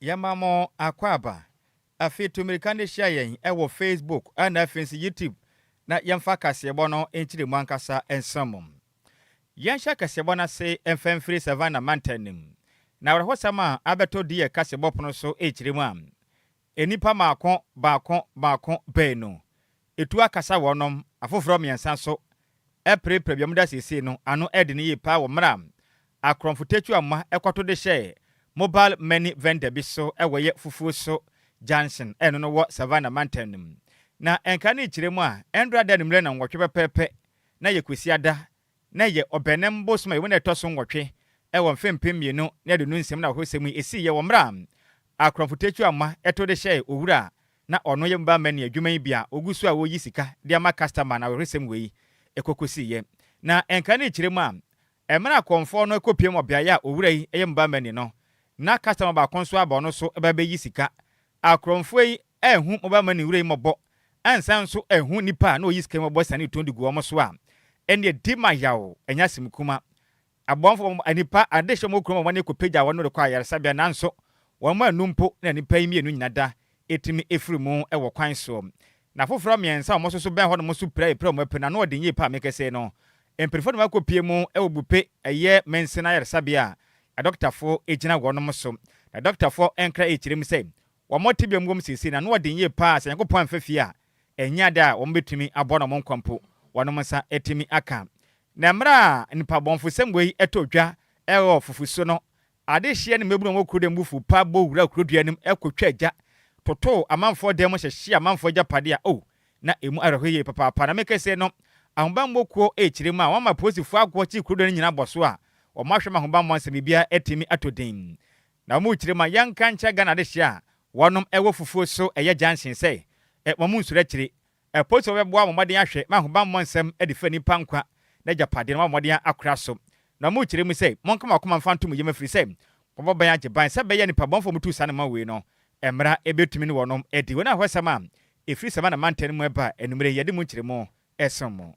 Yamamo akwaba. Afi tumirikane shia yen ewo Facebook ana afinsi YouTube na yamfa kasebo no enchiri mwankasa ensamo. Yansha kasebo na se enfemfiri savana mantanim. Na warahosama abeto die kasebo pono so enchiri mu enipa baako beno. Etu akasa wonom afoforo miensa so eprepre biamuda sisi no ano ede ne yipa wo mra akromfotetu amma ekoto de hye mobile money vendor bi so ewoye fufuo so Johnson eno no wo Savannah Mountain na enka ne kiremu a endra da nimre na nwotwe pepepe na ye kwesiada na ye obenem bosuma ye wona etoso nwotwe ewo mfempem mienu na de nu nsem na hosem esi ye wo mra akromfotetu amma eto de hye owura na ono ye mba mani adwuma yi bia ogusu a woyi sika de ama customer na hosem wei ekokosi ye na enka ne kiremu a emra konfo no ekopiem obia ya owura yi eye mba mani no na customer ba konso aba no so eba beyi sika akromfo yi ehu mba mani wura yi mobo ansan so ehu nipa na oyi sika mobo sane tondi gu omo so a ene dima yawo enya simkuma abonfo anipa adehye mo krom mo ne kopeja wono de kwa yaresabia nanso won anumpo na nipa yi mienu nyinada etimi efirimu ewo kwan so na foforo miensa omo so ben ho no mo so pre mo pena na ode nyi pa mekese no emperifo no makopie mu ewo bupe eye mensena yaresabia a doctor for ejina wonom so na doctor for enkra echirem say womotibem gom sisi na no ode nyi pa sa yakopon fafia enya da wo betumi abono mo nkwampo wonom sa etimi aka na mra nipa bonfo semwei etodwa ewo fufuso no ade hye ne mebuno mo kuro dem bufu pa bo wura kuro duanim ekotwa agya toto amanfo dem hyehye amanfo japade a o na emu arhoye papa na mekese no ahobammo kuo echirem a wama posifu agwo chi kuro do nyina boso a omahwe mahobammo nsem bia etimi atodin na mu chirem a yanka ncha Ghana de hye a wonom ewo fufuo so eye Johnson say momu nsura chire posifu bebo amomden ahwe mahobammo nsem edifa nipa nkwa na japade na amomden akora so na mu chirem say monkama koma fantum yemafiri say bobo ya jeban se be ye nipa bonfo mutu sane ma we no emra ebetumi ne wonom edi wona hwesama efiri Savannah Mountain mu eba enumere yede mu chirem esomo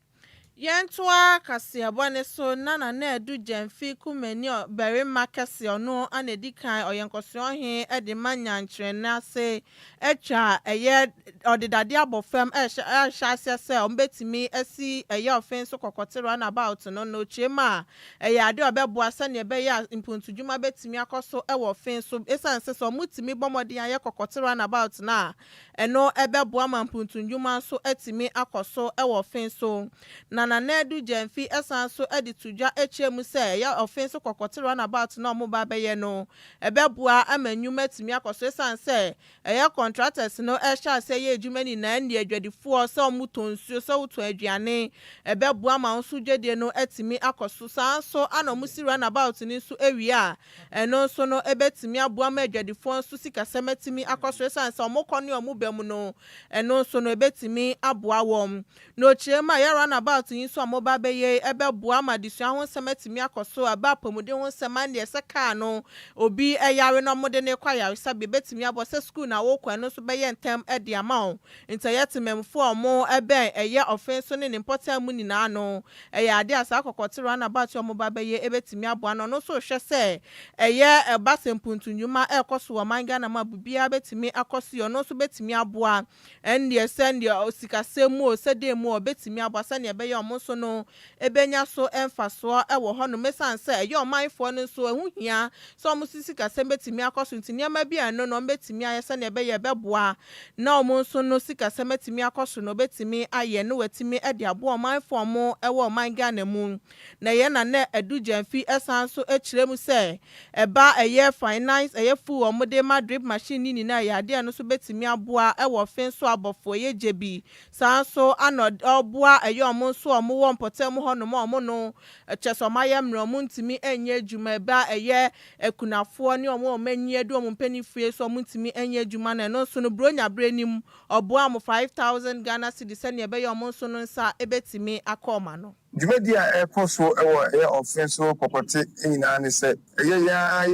Yentoa kasi abone so nana na edu jemfi kumeni bere makasi ono anedikan oyenkoso he ede manyankyere na se etwa eye odidade abofam ehya se ombetimi asi eye offense kokotero na about no chema eye ade obeboa se ne be ya impuntudwuma betimi akoso ewo offense so esanse so mutimi bomode aye kokotero na about na eno ebeboa mampuntudwuma so etimi akoso ewo offense so na edu jemfi esanso editudwa echemu se ya offense kokotero na about na omoba beye no ebeboa amanyuma timi akoso esanse eya contractors no ehya se ye edwumani na ne adwadifo so omutonsuo so wuto aduane ebeboa ma nso dwede no etimi akoso sanso anomusira na about ni so ewia eno so no ebetimi aboa ma adwadifo so sikasemetimi akoso esanse omokoni omubem no eno so no ebetimi aboa wom no chema ya run about so amoba beye ebeboa ma disua ho semetimi akoso aba pamude ho semande eseka no obi eyare no mode ne kwa yare sabe betimi abose school na wo kwa no so beye ntem ede ama inteyetimemfo omo ebe eye offense ne important mu nyina no eye ade asa akokotero na ba ti omoba beye ebetimi aboa no so hwe se eye ebasempuntunwuma ekoso wo manga na mabubia betimi akoso no so betimi aboa ende sende osikasemu osedemu obetimi aboa sane ebeye omo so no ebenya so emfaso ewo ho no mesanse eye omanfo no so ehuhia so omo sisika sembetimi akoso ntiniama bia no betimi ayese ne ebeye beboa na omo so no sika semetimi akoso no betimi aye no wetimi ede aboa omanfo mo ewo manga na mu na ye na ne edu jamfi esanso echiremu se eba eye finance eye fu omo de madrip machine ni na ya ade no so betimi aboa ewo fenso abofo ye jebi sanso anod oboa eye omo so omo wo mpotem ho no mo no chesomaya mromu ntimi enye adwuma ba eye ekunafo ne omo manyi edu omo mpanifie so omo ntimi enye adwuma na no so no bronya brenim oboa mo 5000 Ghana cedis ne be omo so no nsa ebetimi akoma no Jumedia Airposo air offensive property in an said, ya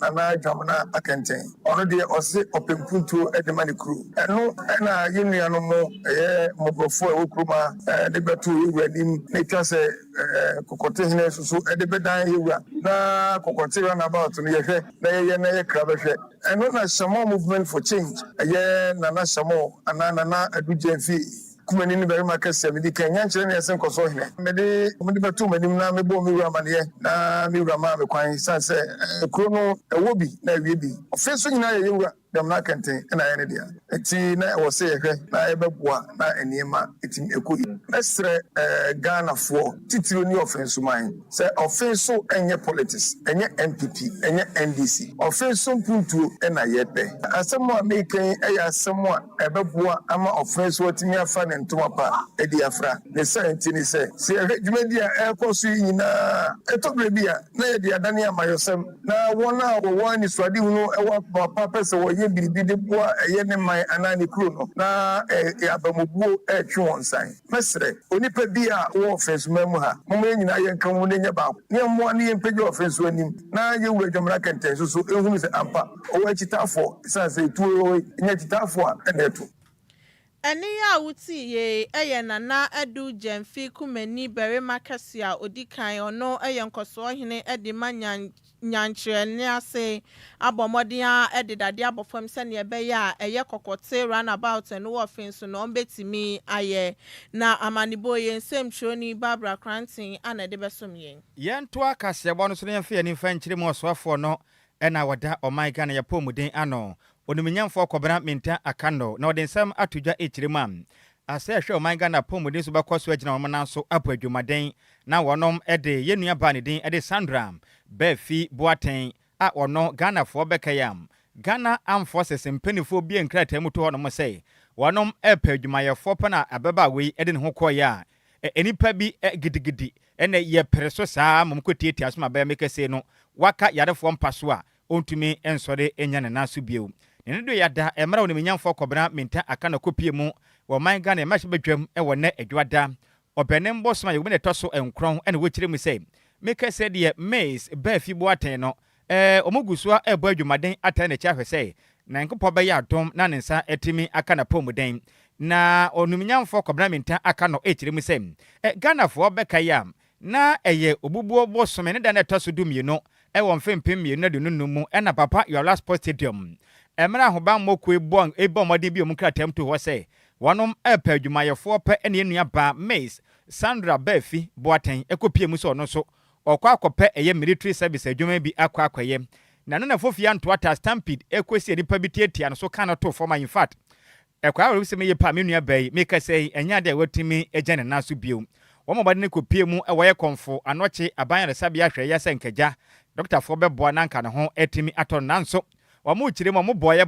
Nana Jamana Akenten, already or say open punto at the money crew. And no, and union no more, mobile for Okruma, the Batu, wedding, nature say, Cocotin, so at the bedine you were na Cocotin about to me, they crabbe. And not some more movement for change, Nana Samo, and Nana Adjoa Kumeni very much Midi Kenyan Chinese and Kosohine. Medi Mudibatu Medina Mebo Miramania, na Mirama, Quine Sanse, Chrono, a Wobi, na Wibi. Offensing na you, the Marcantin, and I ended there. A tina was say, na Ebabua, na Enima, eating a cookie. Let's say Ghana for Titi new offense to mine. Say offense so any politics, any MPP, any NDC. Offense so punto and I yet pay. As someone making a somewhat Ebabua, ama offense what me a fan and Tumapa, Ediafra. The scientist said, see a media air course in a Etobia, Nadia Dania Mayosem. Now 1 hour, one is ready, no, purpose or ye be the boy, a yen my anani chrono. Now a Abamubu a chuan sign. Mestre, Onipabia, offense memoir. Moment in I come with about. Near one year pay offense when him. Now you were the American test, so who is Ampa, or what it for, says a 2 yet it for, and there too. Eni ya wuti ye eye Nana Adu Jemfi kumeni bere makasia odikan ono eye nkoso hene edi nyanchire ne ase abomodia edi dade abofam se ne ebe ya eye kokote runabout no offense no betimi aye na amanibo ye nsem choni Barbara Cranton ana de besomye yento akase bo no so ne mfa ni mfa nchire mu osofo no ena wada oman Ghana ya pomuden ano oniminyamfo kwabra minta akano na odensam atudwa echiremam ase hwe oman Ghana pomuden so bakoso agina womana so apadwumaden na wonom ede yenua ba ne din ede Sandra Befi Boaten a ono Ghana fo bekayam Ghana Armed Forces mpanifo bi enkrata muto hono mo sei wonom apadwumayefo pana abeba we ede ne ho koya enipa bi gidigidi ene ye preso saa momkotietia asoma ba mekase no waka yarefo mpaso a ontumi ensore enya ne naso bio ne do yada emra woni menyamfo kobra minta aka na kopie mu wo man Ghana ma bedwam wo ne adwada obenem bosoma ye ne toso enkron ene wo kire mu sei mekase de maize Befi Boaten no omugusua ebo adwumaden ata ne cha hwese na nkopo be ya adom na ne nsa etimi aka na pomuden na onuminyamfo kobra minta aka no ekire mu sei Ghana fo bekayam na eye obubuo bosome ne da na toso dumie no ewo mfempem mie na de nunu ena papa Yola Sports Stadium emra hoban mokwe bon ebomode bi omkratam to ho se wonom epadwumayefo pe ene enua ba maize Sandra Befi Boaten ekopie mu so no so okwa akope eye military service adwuma bi akwaye na no na fofia ntoata stampede ekosi enipa bi tietia no so kana to forma in fact ekwa we se me ye pa me nua bai make say enya de watimi ejane naso bio womo bade ne kopie mu ewoye konfo anoche aban resabia hwe ya se nkaja Dr. Fobe boa nanka ne ho etimi aton nanso womo kire mo boye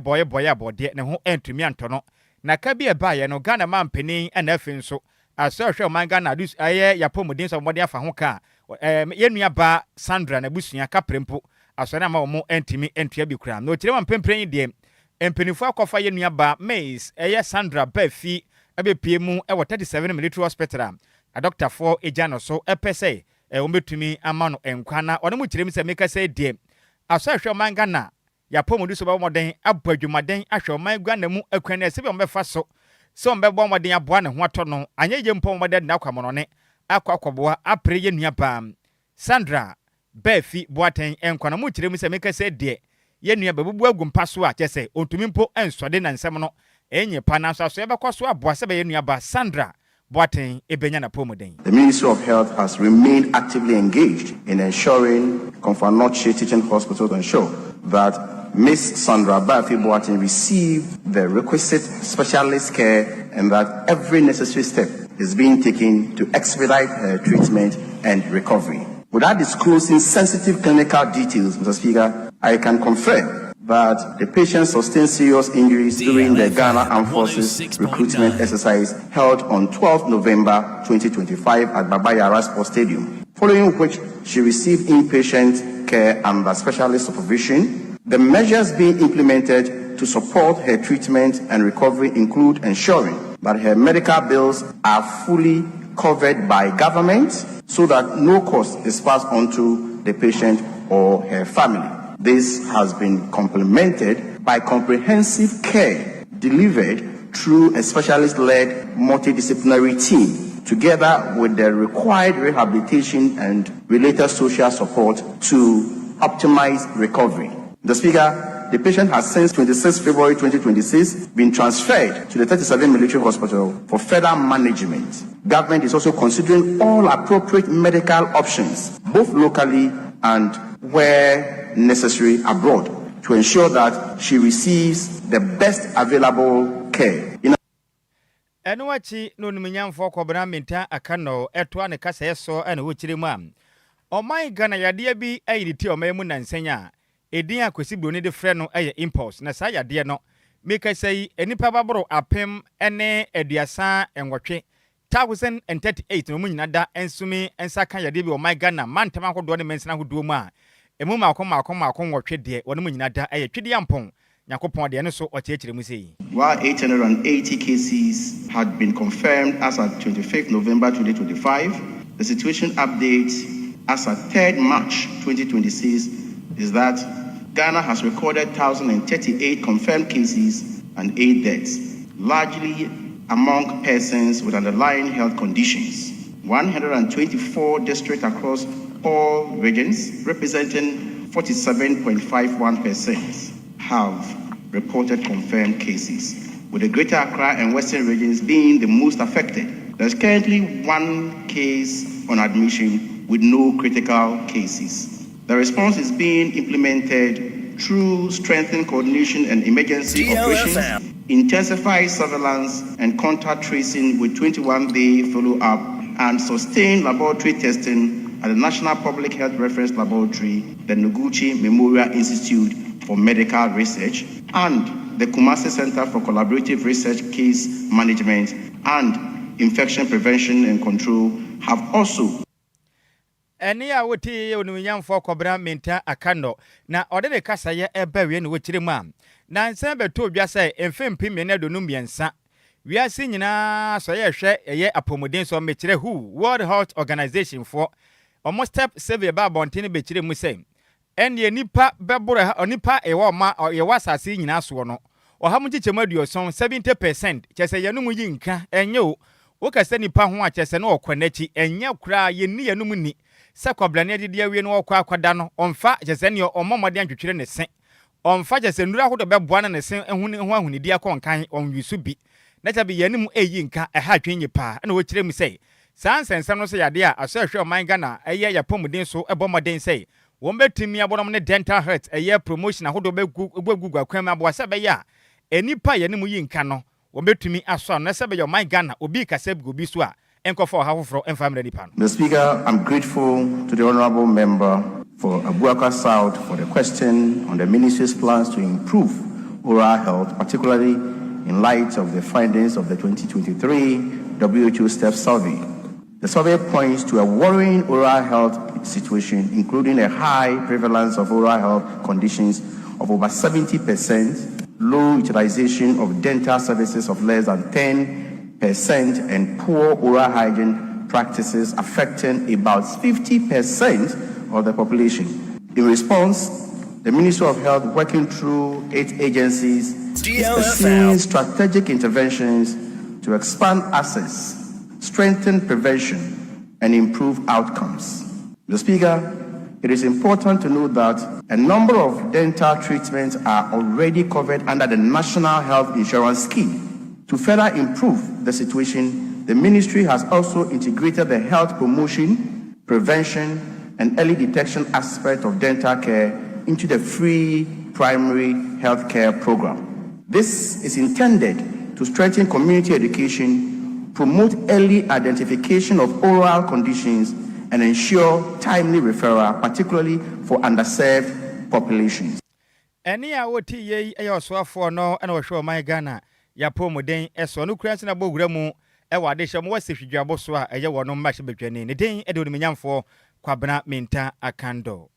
abode ne ho entumi antono na ka bi eba ye no Ghana mampeni na afi nso aso hwe man Ghana adus aye yapomudin so mode afa ho ka yenua ba Sandra na busua kaprempo aso na ma womo entimi entua bi kura no kire mampempren de empenifu akofa yenua ba maize eye Sandra Befi abepie mu e 37 military hospital a doctor for ejano so epese ombetumi amano enkwana ono mu kirem se meka se die aso ahwe man Ghana ya pomodu so ba moden abadwumaden ahwe man Ghana mu akwana se be ombefa so ombebo moden aboa ne ho ato no anyeje mpom moden na kwamono ne akwaboa apre ye nua ba Sandra Befi Boaten enkwana mu kirem se meka se die ye nua babubu agumpa so a kese ontumi mpo ensode na nsem no enye pa na so e bekoso aboa se be ye nua ba Sandra Boaten ebenya na pomuden. The Ministry of Health has remained actively engaged in ensuring Comfort Teaching Hospital to ensure that Miss Sandra Befi Boaten received the requisite specialist care and that every necessary step is being taken to expedite her treatment and recovery. Without disclosing sensitive clinical details, Mr. Speaker, I can confirm that the patient sustained serious injuries during the Ghana Armed Forces recruitment exercise held on 12 November 2025 at Yara Sports Stadium, following which she received inpatient care under specialist supervision. The measures being implemented to support her treatment and recovery include ensuring that her medical bills are fully covered by government so that no cost is passed on to the patient or her family. This has been complemented by comprehensive care delivered through a specialist-led multidisciplinary team, together with the required rehabilitation and related social support to optimize recovery. The Speaker, the patient has since 26 February 2026 been transferred to the 37 Military Hospital for further management. Government is also considering all appropriate medical options, both locally and where necessary abroad, to ensure that she receives the best available care. Enuachi no numinyamfo kwabena menta akano etwa ne kasa yeso ene wochire mu am. Oman Ghana yade bi ayiti omamu nansenya. Edin akwesi bro ne de frɛ no eye impulse na sa yade no meka sei enipa baboro apem ene aduasa enwotwe 1038 no munyina da ensumi ensaka yade bi Oman Ghana mantama akodo ne mensena hodo mu a emu makoma nwotwe de wonu munyina da eye twede yampon nyakopon de ne so otiechire mu sei. While 880 cases had been confirmed as at 25th November 2025, the situation update as at 3rd March 2026 is that Ghana has recorded 1,038 confirmed cases and 8 deaths, largely among persons with underlying health conditions. 124 districts across all regions, representing 47.51%, have reported confirmed cases, with the Greater Accra and Western regions being the most affected. There's currently 1 case on admission with no critical cases. The response is being implemented through strengthened coordination and emergency operations, intensified surveillance and contact tracing with 21-day follow-up, and sustained laboratory testing at the National Public Health Reference Laboratory, the Noguchi Memorial Institute for Medical Research, and the Kumasi Center for Collaborative Research Case Management and Infection Prevention and Control have also eni a woti onunyamfo kwabena menta akano na odede kasa ye ebawe ne wochire mu am na nsan beto dwasa emfempim ne adonum biensa wiase nyina so ye hwe ye apomodin so mechire WHO World Health Organization for almost step save ba bontin bechire mu say ene nipa beboro onipa ewo ma ye wasase nyina so no oham chichemu aduoson 70% chese ye numu yinka enye o wokase nipa ho a chese no okwanechi enye kura ye ni ye numu ni Sakoblane de awie no okwa akwada no omfa chese ne omomode antwetwere ne se omfa chese nura hodo beboa ne se ehuni ho ahunidi akonkan onwisu bi na cha bi yanim eyi nka eha twenye pa na wo kire mu sei sansensem no so yade a aso ehwe Oman Ghana eye yapomuden so ebomoden sei won betimi abonom ne dental health eye promotion ahodo begugu akwam aboa be ya enipa yanim yi nka no won betimi aso na se be Oman Ghana obi kaseb go bi so a The Speaker, I'm grateful to the Honorable Member for Abuaka South for the question on the Ministry's plans to improve oral health, particularly in light of the findings of the 2023 WHO STEP survey. The survey points to a worrying oral health situation, including a high prevalence of oral health conditions of over 70%, low utilization of dental services of less than 10%, and poor oral hygiene practices affecting about 50% of the population. In response, the Ministry of Health, working through 8 agencies, is pursuing strategic interventions to expand access, strengthen prevention, and improve outcomes. The Speaker, it is important to note that a number of dental treatments are already covered under the National Health Insurance Scheme. To further improve the situation, the Ministry has also integrated the health promotion, prevention, and early detection aspect of dental care into the free primary health care program. This is intended to strengthen community education, promote early identification of oral conditions, and ensure timely referral, particularly for underserved populations. Any awoti ye ayoswafo no ana wohwe Oman Ghana yapomuden eso no kura na bogura mu e wade hye mo wasehwidwabo so a eye wono mmahye betwane ne den e de onimnyamfo kwabena menta akando.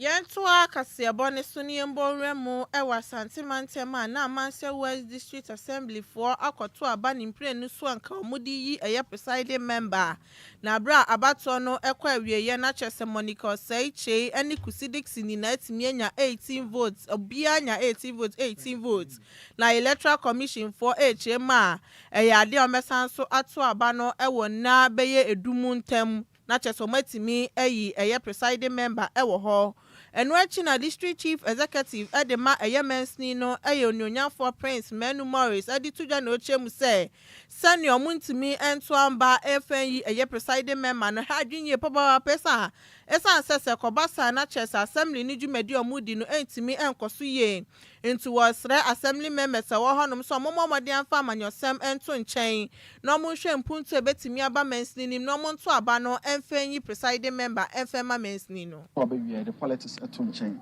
Yentua Kasiabone Suniembo Remo Ewa Santimantema na Mansia West District Assembly for Akoto Abanim Pre Nuswan Kamudi a presiding member. Na bra abatono ekwawie ye na chese Monica Seiche any Kusidix in the night mienya 18 votes obia nya 18 votes na electoral commission for HMA eyade omesanso ato abano ewo na beye edumuntem na chese matimi eye presiding member ewo ho eno achi na district chief executive edema mensni no onyonyafo Prince Menu Morris adituja na ochemu se senior muntimi ento amba FNyi presiding member no hadwinye papa pesa esa ansese kobasa na chess assembly ni dwumadi omudi no entimi enkoso ye into wasre assembly members wo honom so momomode amfa amanyosem ento nchen no mo hwe mpuntu ebetimi aba mensni nim no mo nto aba no FNyi presiding member FMA mensni no obewie the politics eto nchen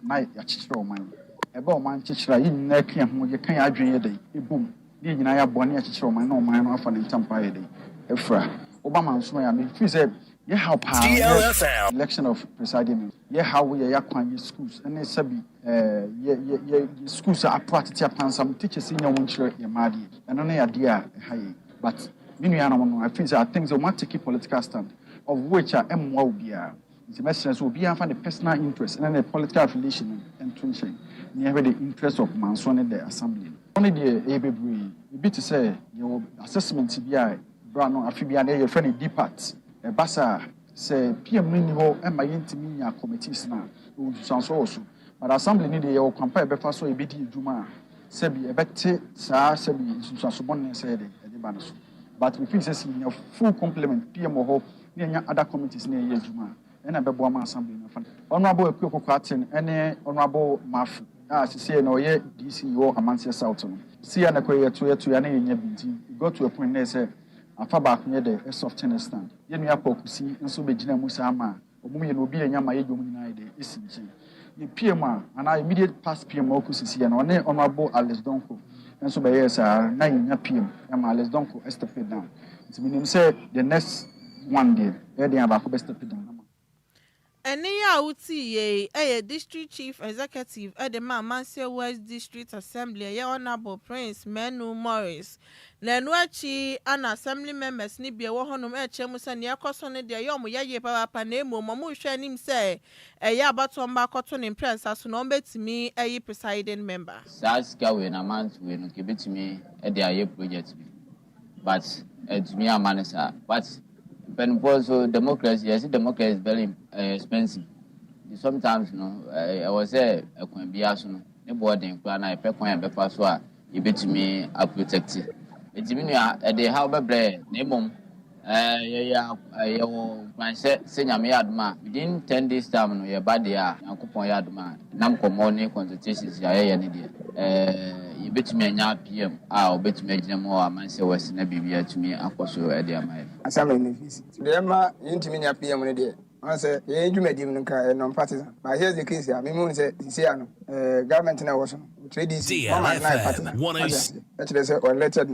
na ya chichira oman ebe oman chichira yin na kan ho ye kan adwen ye dai ebum di nyina ya bone ya chichira oman na oman no afa ne ntampa ye dai efra obama nso ya me fi say ye how DLFM election of presiding ye how we ya kwan schools and sabi ye schools are practice pansam teachers in your chire ye madi eno na ya dia haye but minu ya no I feel say I think they want to keep political stand of which are emwa obia the message will be for the personal interest and the political affiliation and tension near the interest of Manson in the assembly only the ABB be to say your assessment bi brano afibia na your friend depart basa say PM ni ho e ma yentimi nya committees na o sanso so but assembly ni dey compare be fa so e be di adwuma say bi e bete saa say bi sanso bon say dey e ba no so but we feel say your full complement PM ho ni nya other committees na e adwuma and abebo ama assembly na fa honorable Ekoko Aten ene honorable Mafu say no ye DC wo Amansia South no see na koye to ya na nya binti go to a point na say afa ba kunye de soft stand ye nua pokusi nso begina mu sama omum ye no obi enya ma ye dwom nyina de esinche ye PM ana immediate past PM okusisi ye no ne honorable Alex Donko nso be yes na nya PM ama Alex Donko step down it mean say the next one day e dey aba ko step down. Eni ya uti ye district chief executive edema Mansia West District Assembly ye honorable Prince Menu Morris na nuachi ana assembly members ni bia wo honom chemu se ne yakoso ne de yom ye papa na emu mo hwe nim se ya abatomba akoto ne prince aso no betimi presiding member saska we na month we no ke betimi de aye project bi but etimi amanesa but when also democracy, yes, democracy is very expensive. Sometimes, I was a coin bias, no boarding plan. I pay coin before so you bet me a protect it. It's mean they have a bread, name, my senior yardma within 10 days time, no, your body, and coupon yardma, Namco morning consultations, any day. You bet me a PM, I'll bet me more. Manchester West in a BBA to me, of course, idea my assembly fees the ma intimate PM on the I say you made him non partisan but here's the case here me mun say government na was DLFM 106 actually say elected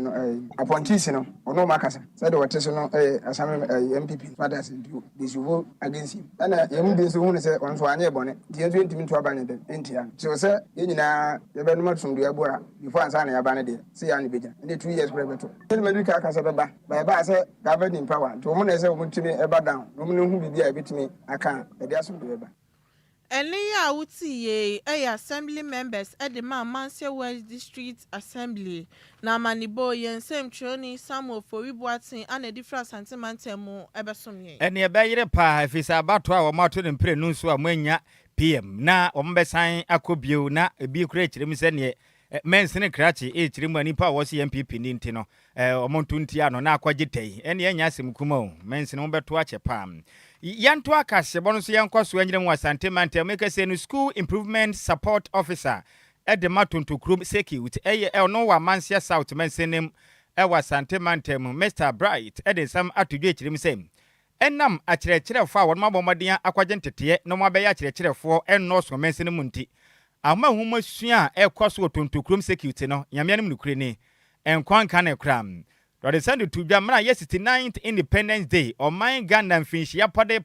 appointees no no makasa said what is no assembly MPP fathers do this vote against him and you be so say on so anye bone the 20 to abane dem entia so say you nyina you be no matum do abua before answer na yabane dey say ya ne beja in 2 years prebeto tell me ka kasa beba ba say governing power to mo na say mo timi eba down no mo hu bibia ebetimi aka e dey aso do eba. Eni ya uti ye assembly members edema Mansia West District Assembly na manibo yensem troni Samuel Foribuatin and different santimantemu ebesomye. Eni ebeyire pa efisa abato a wo mato ne mpre nu so amanya PM na wo mbesan akobio na ebi kura kirem se ne mensene krachi kirem anipa wo se MPP ni ntino omontu ntia no na akwagitei eni enya asem kuma o mensene wo beto ache pa yanto akase bono so yankoso anyire mu asante mante make say no school improvement support officer edema tontokrum security no wa Mansia South mensenem wa asante mante mu Mr Bright edensam atudwe kirem sem enam akyerɛkyerɛ fa won mabɔmɔden akwagentete no mabɛyɛ akyerɛkyerɛfo enno so mensenem nti ama huma sua ekoso tontokrum security no yameanem nukure ni enkwan kan ekram Rode send to Jamana yes 69th Independence Day or my Ghanaian finch ya pode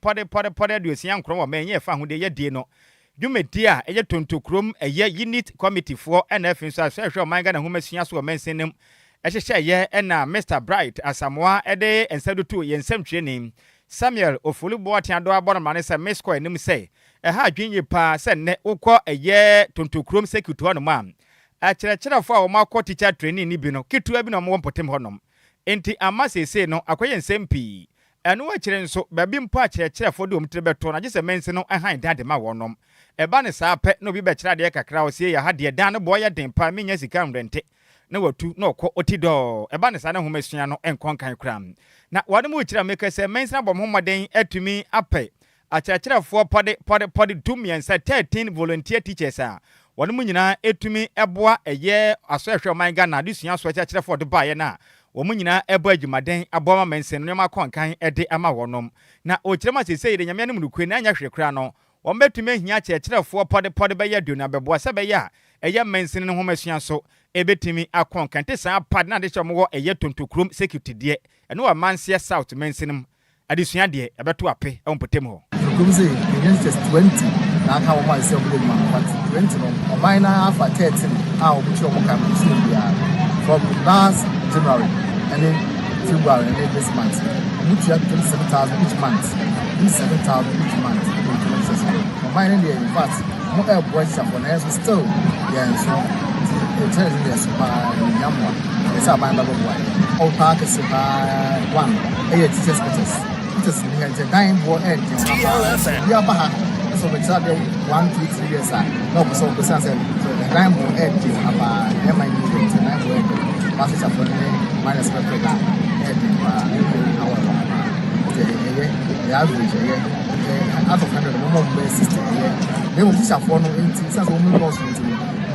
duosia nkro wo menye fa ho de ye die no dwumedi a ɛyɛ tontokrom ɛyɛ unit committee for NF so ahwehwɛ ɔman Ghana homasua so ɔmansenem ɛhyehyɛ ɛna Mr Bright Asamoah ɛde ensaduto yɛnsɛm twɛnim Samuel Ofulubo atiado abɔnmane sɛ Miss Kɔ anim sɛ ɛha adwenye pa sɛ nnɛ wokɔ ɛyɛ tontokrom security hɔ nom a akyerɛkyerɛfo a wɔn akɔ teacher training ni bi no ketewa bi na wɔn mpɔtem hɔ nom enti ama sese no akɔyɛ nsɛm pii ɛno akyerɛ nso baabi mpo akyerɛkyerɛfo de wɔn tiri bɛto na gyesɛ mense no ɛhan dade ma wɔn nom ɛba ne saa pɛ na obi bɛkyerɛ adeɛ kakra ɔsie yɛ ha deɛ dan no bɔ yɛ den pa menya sika mrɛnte na watu na ɔkɔ oti dɔ ɛba ne saa na homasua no ɛnkɔ nkan kora na wɔde mu kyerɛ meka sɛ mense na bɔ mo mmɔden atumi apɛ akyerɛkyerɛfoɔ pɔde dumiɛnsa 13 volunteer teachers a wɔn mu nyinaa etumi ɛboa ɛyɛ asɔhwɛ ɔman Ghana adesua so akyerɛkyerɛfoɔ de baayɛ na wɔn nyinaa ɛbɔ adwumaden aboa ma mense no nneɛma kɔnkan ɛde ama wɔnom na ɔkyerɛ ma sɛ sɛ yɛ nyame no mu kue na anya hwɛ kora no wɔn bɛtumi ahia akyerɛkyerɛfoɔ pɔde bɛyɛ aduonu abɛboa sɛ bɛyɛ a ɛyɛ mense no homasua so ebetimi akɔnkan te saa pad na de hyɛ wɔn wɔ ɛyɛ tontokrom security deɛ ɛno wɔ manseɛ south mense no adesua deɛ ɛbɛto ape ɛwɔ mpɔtem hɔ Come say just 20 na aka wo ma se obo ma but 20 no o mine na afa 13 a o buchi o ka no so bia from last January and then February and then this month buchi at 27,000 each month 27,000 each month o mine dey in fact mo e boy for na so still yeah so the tell you yes pa nyamwa esa ban ba boy o park se pa one e teachers DLFM. Yeah, but so we start 1, 2, 3 years. No, so we say the time will end about MI new time will end. Passes up on minus per program. The average out of 100 more system. They will teach a phone into some women lost into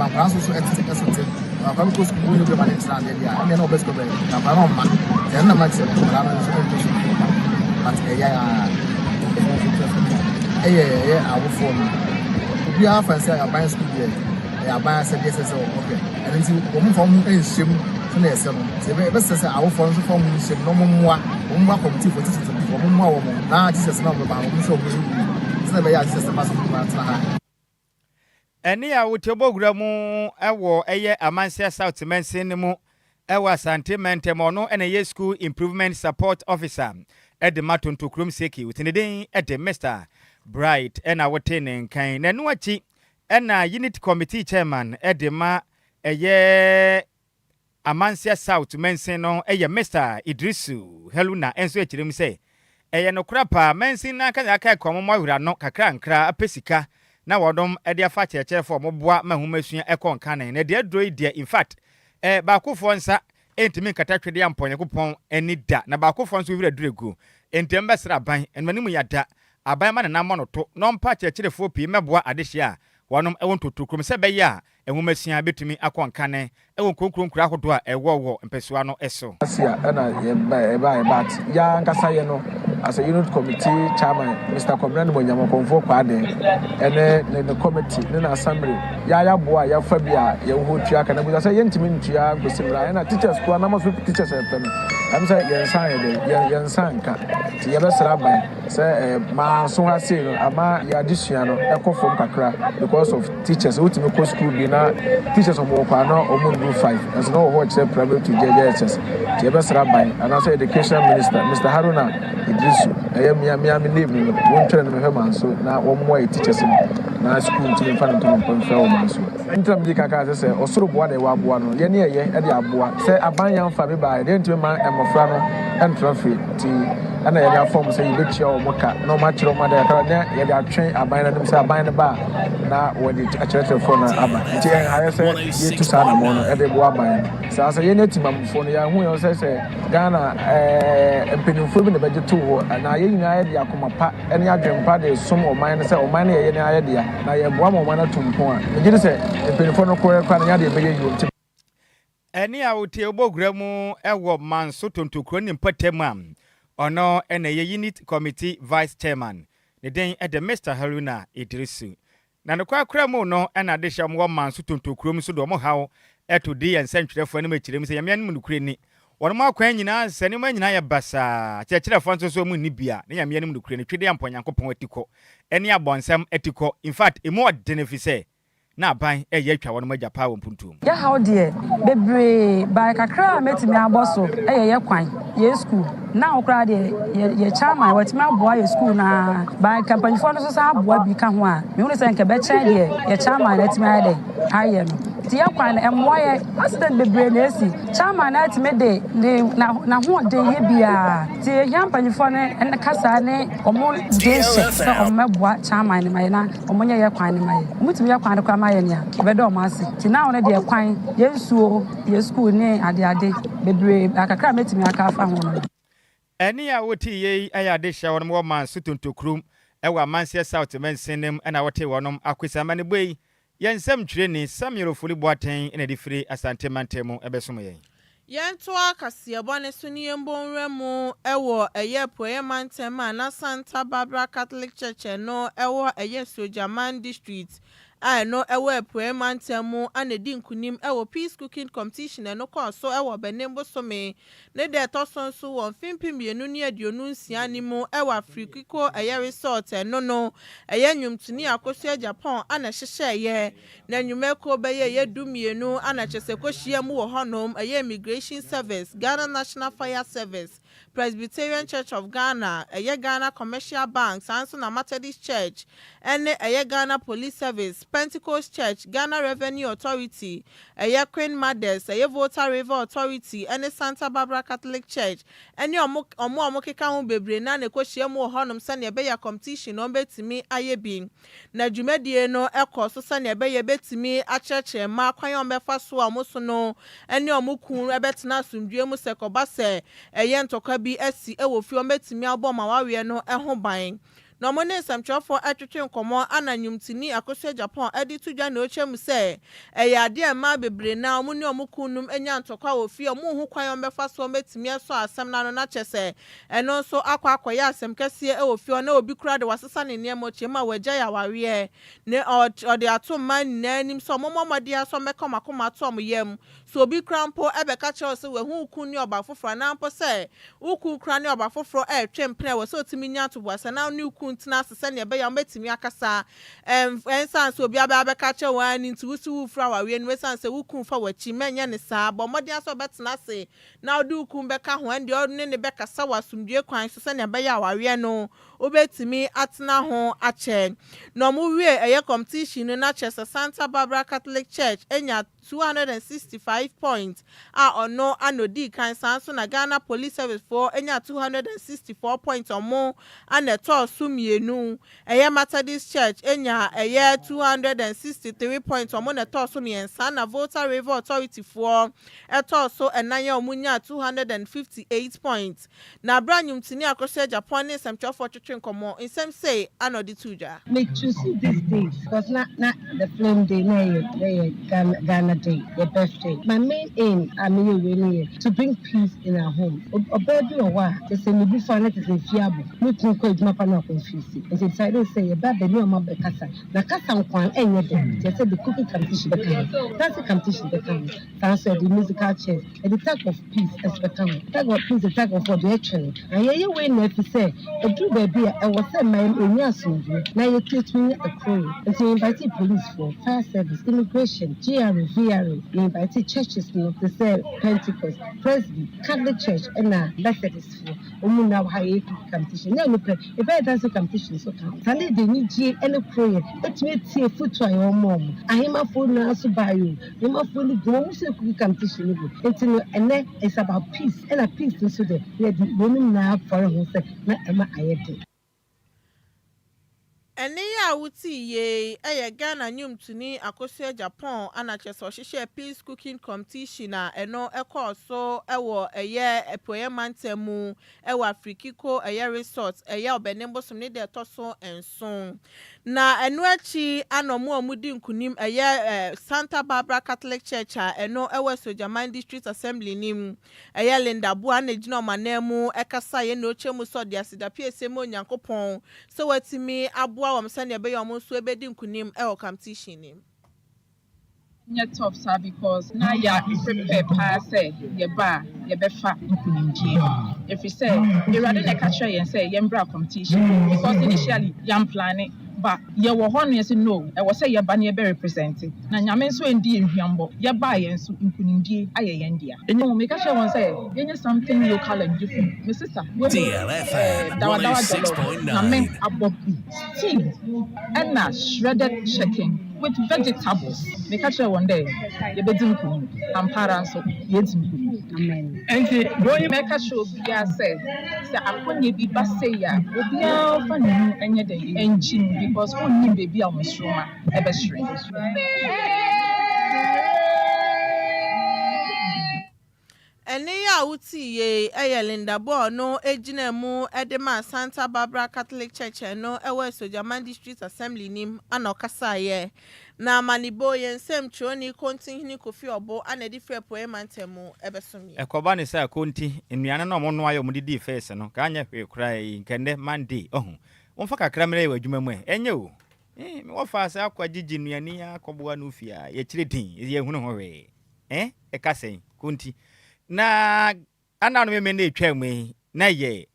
my class also executive. My family school will be managed around the area. And then always go back. Now, I don't mind. Then the match. But our phone. We are fancy a buying school here. They are buying said yes, okay. And then see woman from shim to their seven. Say, best say our phones from shim no more. One committee for teachers for more. Now, this is not about so it's never just a massive. Any a wotobogramu ɛwɔ ɛyɛ amansia south mense mu ɛwɔ asante mentemono ɛna yɛ school improvement support officer ɛde matontokrom seki within den ɛde Mr Bright ɛna wote ne nkan na no achi ɛna unit committee chairman ɛde ma ɛyɛ amansia south mense no ɛyɛ Mr Idrisu Heluna ɛnso akyerem sɛ ɛyɛ no krapa mense na ka kɔmɔ mɔwura no kakra nkra apesika na wɔdom ɛde afa kyerɛkyerɛfo moboa ma homasua ɛkɔnkan na de adroi de in fact baakofo nsa entimi katatwede ampɔnye kopɔn ani da na baakofo nso wira duregu entem bɛsra ban enmanimu yada aban ma na mo to no mpa kyerɛkyerɛfo pii mɛboa adehye a wɔnom ɛwɔ ntotokrom sɛ bɛyɛ a ɛhomasua betumi akɔnkan ɛwɔ konkronkura hodo a ɛwɔ mpɛsoa no ɛso asia ɛna yɛba but ya nkasa yɛ no as a unit committee chairman Mr. Kobran Bonyamo konfo kwade ene the committee ne na assembly ya boa ya fa bia ya ho tua kana bu say yentimi ntua gosimra na teachers ko na maso teachers epem am say yensan yensan ka ti ya besra ban say ma so ha say no ama ya disua no ekofom kakra because of teachers ultimate ko school bi na teachers omo kwa no omo do 5 as no ho che private to JJS ti ya besra ban and say education minister Mr. Haruna Idrisu mi name no won twere no hema so na wo mo teachers na school to fa no to mfa wo man so ntam di kaka say osoro boa na wa boa no ye ne ye e de aboa say aban yan fa me ba de ntwe ma emofra no entra free ti ana ye ga form say you betia o moka no ma kire o ma da kara na ye ga twen aban na dem say aban na ba na wo di a kire phone na aba ti en ha say ye tu sa na mo no e de boa aban say say ye ne timamfo no ya hu ye say Ghana empenimfo bi na beje to ho na ye nyina ye de akoma pa ene adwempa de som o man say o man na ye ne aye de na ye boa mo man na tumpo a e gire say empenimfo no kore kwa na ya de beye yo eni a wote obogramu ewo manso tontokro ni mpatam ono ene ye unit committee vice chairman ne den ede Mr. Haruna Idrisu na ne kwakra mu no ena de hya mo manso tontokro mu so do mo hawo eto di ensentwerefo ne machirem se yame anu nukure ni wɔn mu akwan nyinaa sɛ ne ma nyinaa yɛ basa kyerɛkyerɛfoɔ nso so mu ni bia ne nyame anim no kure ne twede amponyankopɔn atikɔ ɛne abɔnsɛm atikɔ in fact emu ɔde ne fi sɛ na aban ɛyɛ atwa wɔn magya pa wɔn puntum ya how deɛ bebre ba kakra metimi abɔso ɛyɛ kwan yɛ school na okra deɛ yɛ chairman watimi aboa yɛ school na ba company fo no so sa aboa bi ka ho a me hu sɛ nka bɛkyɛn deɛ yɛ chairman atimi ayɛ ayɛ no tia kwan ɛmoyɛ accident bebre na esi chairman atimi de na ho de yɛ bia tie yɛ company fo no ɛne kasa ne ɔmo de sɛ ɔmo aboa chairman ne mai na ɔmo nyɛ yɛ kwan ne mai mutimi yɛ kwan de kwa mai ne a bɛdɔ ɔmo ase ti na ɔno de kwan yɛ nsuo yɛ school ne ade bebre akakra metimi aka afa ho no ɛne a wɔte yɛ ayɛ ade hyɛ wɔn wɔ man so tontokrum ɛwɔ amanseɛ south mensenem ɛna wɔte wɔnom akwesama ne boi yɛn nsɛm twire ne Samuel Ofuli Boateng ɛna de firi asante mantam mu ɛbɛsom yɛn yɛnto akasiɛbɔ ne so ne yɛmbɔnwura mu ɛwɔ ɛyɛ poɛ mantam a na Santa Barbara Catholic Church no ɛwɔ ɛyɛ Sojaman district I know ewe poe mantamu ane di nkunim ewo peace cooking competition no kɔ so ewo benembo some ne de toson so won fimpi mienu ne aduonu nsia ni mu ewo Afrikiko eye resort no eye nwumtuni akoso Japan ana hyehye ye na nwumeko beye ye du mienu ana kyese kohia mu wo honom eye immigration service Ghana National Fire Service Presbyterian Church of Ghana eye Ghana Commercial Bank Sanso na Methodist Church ene eye Ghana Police Service Pentecost Church, Ghana Revenue Authority, Queen Mothers, Volta River Authority, and Santa Barbara Catholic Church. And your Mokeka bebre na nekoshia mo honum sanya beya competition on betimi ayebin. Na jumedie no eko so sanya beye betimi a church ma kwayon befa so amosono and your mukun rebetna sumdue mu sekobase toka bi esi ewo fi on betimi abom awawe no ɛho ban. No money some for atwetwe nkomo ananyumtini akoshe Japan edi tudwa na ochem se ade ma bebre na omu ne omukunum enya ntokwa ofi omu hu kwan ombefa so metimi so asem na no na chese eno so akwa asem kese ofi na obi kura de wasesa ne niemo chema wagya ya wawe ne ode atom man na nim so momomode aso mekoma koma to omyem so obi krampo ebeka che se we hu ukun ne oba foforo na mpo se ukun kura ne oba foforo twempre we so timi nya to wasa na ne ukun tina sese ne be ya metimi akasa ensan so obi abeka che wan nti wusu ufra wawe no ensan se ukun fa wachi menya ne saa bo mode aso betina se na odi ukun beka ho ande ne beka sa wasumdue kwan sese ne be ya wawe no obetimi atena ho ache no mu wie eye competition no na chese Santa Barbara Catholic Church enya 265 points ono anodi kan sanso na Ghana Police Service for enya 264 points omo aneto sumienu eye Methodist Church enya eye 263 points omo neto sumiensa na Volta River Authority for eto so enanya omunya 258 points na branyum tini akose Japan ne semtwofo twetwe nkomo insem say anodi tuja me choose these days because not the flame day na Ghana day, your birthday. My main aim, really to bring peace in our home. A baby or what? They say me before it is a fiable. Me can call it my partner confusing. And they say a baby no more casa. The casa one any day. They said the cooking competition become. That's the competition become. That's the musical chairs. And the tag of peace has become. Tag of peace, the tag of what they actually. And yeah, you wait if you say a true baby. I was saying my now you teach me a crew. And so invite police for fire service, immigration, VRO, we invited churches to say Pentecost, Presby, Catholic Church, and Methodist for now high competition. No, if I dance a competition, so Sunday they need G and a prayer. Let me see a foot to your mom. I am a fool now to buy you. I'm a fully grown competition. And then it's about peace and a peace to the women now for who said, not Emma I ene ya wuti ye eye Ghana nyumtuni akosua Japan anachese ohihye peace cooking competition na eno ekọ so ewo eye epoye mantemu ewo Afrikiko eye resort eye obenembo som ne de toso enson na eno achi anomu omudi nkunim eye Santa Barbara Catholic Church eno ewo Sojaman District Assembly nim eye Linda Bua na gina omanemu ekasa ye no chemu so de asida piesemo nyankopon so watimi abua wam sane be yomo so ebedi nkunim e o competition nim Nyɛ tough sir because na ya prepare pa say ye ba ye befa nkunimdie. If you say you rather na catch yen say ye mbra competition because initially yam planning but ye wo ho no say no e wo say ye ba na ye be represent na nyame nso endi ehwambo ye ba ye nso nkunimdie aye yen dia. Enyo me catch one say ye something local and different. My sister DLFM 106.9 na men abobi steam and na shredded chicken with vegetables. Me catch one day, you be doing ampara so you do. Amen. And going make a show be a say I couldn't be basaya, Obia for new any day engine because only baby almost Roma ever shrink. Eni ya uti ye Linda Bo no ejina mu edema Santa Barbara Catholic Church no ewe Sojaman District Assembly nim anokasa ye na manibo yen sem choni konti hini Kofi Obo anedi fe poema ntemu ebesumi ekoba ne sa konti nnuane no mo no ayo mo didi face no ka anya hwe krai nkende Monday wonfa kakra mere we adwuma mu enye o me wo fa asa akwagigi nnuane akoboa no fia ye kire din ye hunu ho we ekasen konti na ana no me na etwa mu na ye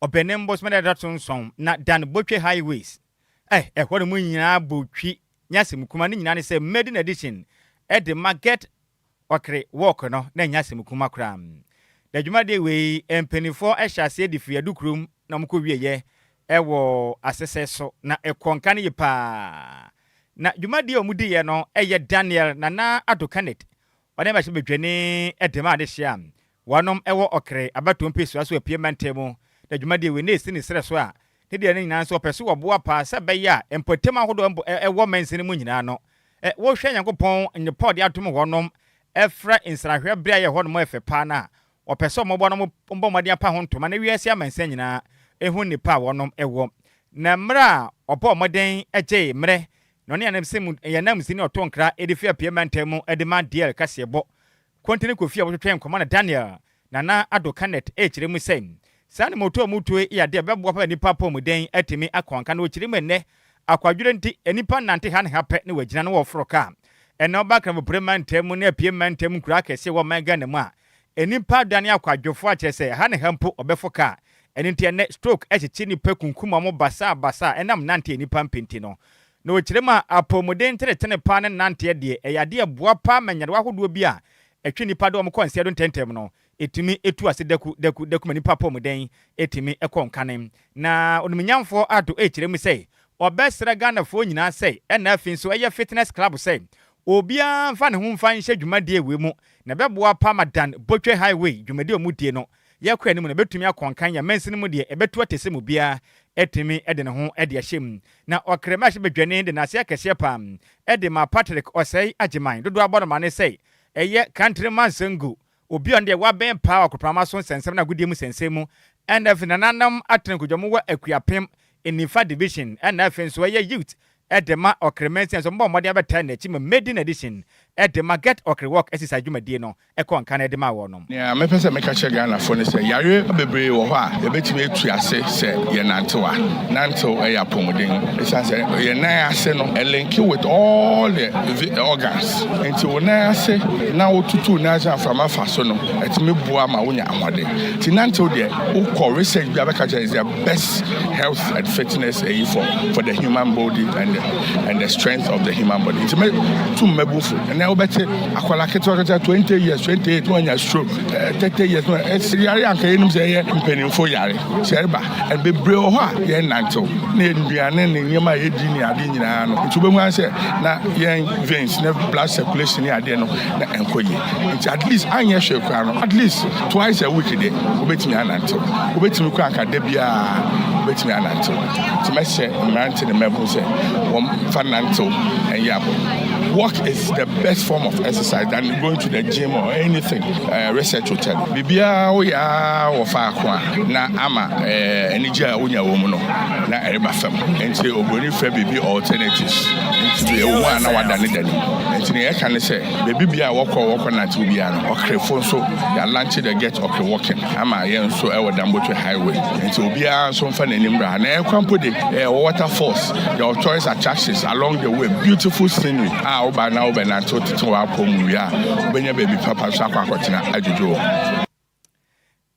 obenem boss me da tonson na dan botwe highways ehwo mu nyina botwi nyasem kuma ne nyina ne se maiden edition the market okre walk no na nyasem kuma kra da dwuma de we empenifo ehhyase de fiadu krum na mko wieye ewo asese so na ekonka ne yipa na dwuma de omudi ye no eye Daniel na adokanet wane ba bedwane edema de hia wanom ewo okre abatompe so aso apiemantemu da dwuma de we na esi ne sere so a ne de ne nyina so pese wo boa pa se be ya empotem ahodo ewo mansini mu nyina no wo hwe Nyankopon ne pod atom wonom efra insrahwe bra ye honom efe pa na opese mo bonom mbomade apa ho ntoma na wiase amansa nyina ehu nipa wonom ewo na mra opo moden agye mre no ne anamsem yanam sini otonkra edifi apiemantemu edema DL kasebo kontine Kofi abotwetwen koma na Daniel na adokanet echire mu sen sane moto mutue ya de bebo pa nipa pomuden atimi akwanka na okire menne akwadwure nti enipa nante ha ne hape ne wagina no wofroka eno bakra mo premantemu na apiemantemu kura kese wo manga ne mu a enipa dane akwadwofo a kyese ha ne hampo obefoka enti ene stroke echichi nipa kunkuma mo basa enam nante enipa mpenti no na okire ma apomuden tene pa ne nante de eyade aboa pa manyare wahodo bi a etwe nipa do mo konse do tentem no etimi etu ase deku manipa pomuden etimi ekonkanem na onumnyamfo ado echire mu sei obesra Ghana fo nyina sei ena afin so eye fitness club sei obia mfa ne ho mfa nhye dwumade ewe mu na beboa pa madan botwe highway dwumade omudie no yakwa ni mu na betumi akonkan ya mensin mu de ebetu atese mu bia etimi ede ne ho ede ahyem na okrema hye bedwane de na ase akese pam ede ma Patrick Osei Agyemai dodo abodoma ne sei eye country man sengu obi on de wa ben pa akoprama so sensem na godie mu sensemu and afinananam atrenkudwomo wa akuapem enifa division and afenso eye youth edema okremensen so mbomode abeta na chi maiden edition edema get okre work exercise dwumadie no ekonka na edema wonom ya mepese meka che Ghana fo ne se yare bebre wo ho a ebetime etu ase se ye nantewa nantew eya pomodin esanse ye nan ase no link with all the organs enti wo nan ase na otutu na asa from afaso no etime bua ma wonya amode ti nantew de wo research bi abeka che is the best health and fitness for the human body and the strength of the human body. It's too mebufu. And now better akwala keto 20 years, 28 one year stroke, 30 years. It's yari anka yenum say mpenimfo yare. Serba and be breo ha ye nanto. Ne nduane ne nyema yedi ni ade nyina no. Ntu be mu say na yen veins, na blood circulation ni ade no na enkoye. It's at least anye hwe kwa no. At least twice a week dey. Obetimi ananto. Obetimi kwa anka da bia obetimi ananto. To me say mrante ne mebu say financial and walk is the best form of exercise than going to the gym or anything. Research will tell you. Bibia we are ofa kwa na ama enija unya womuno na ereba fam. And say oboni fe bibi alternatives. to be a one hour than it. And in the can say, baby be a walk not to be an okay phone so ya lunch they get okay walking. I'm a young so I would Dambuche highway. And to be a some fun in Imbra and I can put the waterfalls, your choice attractions along the way, beautiful scenery. By now, when I told to our home, we are when your baby papa Saka Adjoa.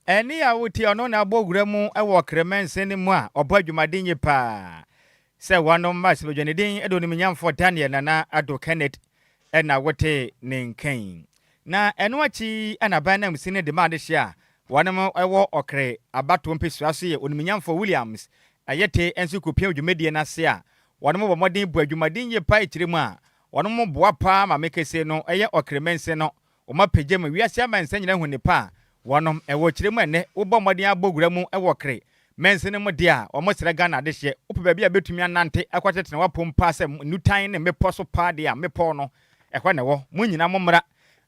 Any I would tell no na bogremu I walk remains anymore or Bajumadini pa. Say one of my Sojanidin, Edonimian for Daniel Nana Ado Kenneth and I would name Kane. Na enwachi and a banam seen demand share. One more I walk okre about 1 piece Unimian for Williams. Ayete and Sukupio Jumedia Nasia. One more modern Bajumadini pa trima. One more boapa, my make say no, aye or cremense no, or my pajama, we are some and sending when the pa. One a watch remene, Obamodia Bogremu, a walkre. Mention mo dia, almost Ghana this year, Upa bit to me and Nante, a quartet and wapum pass a new time and me posso party and me porno. A quano, Munina Momra.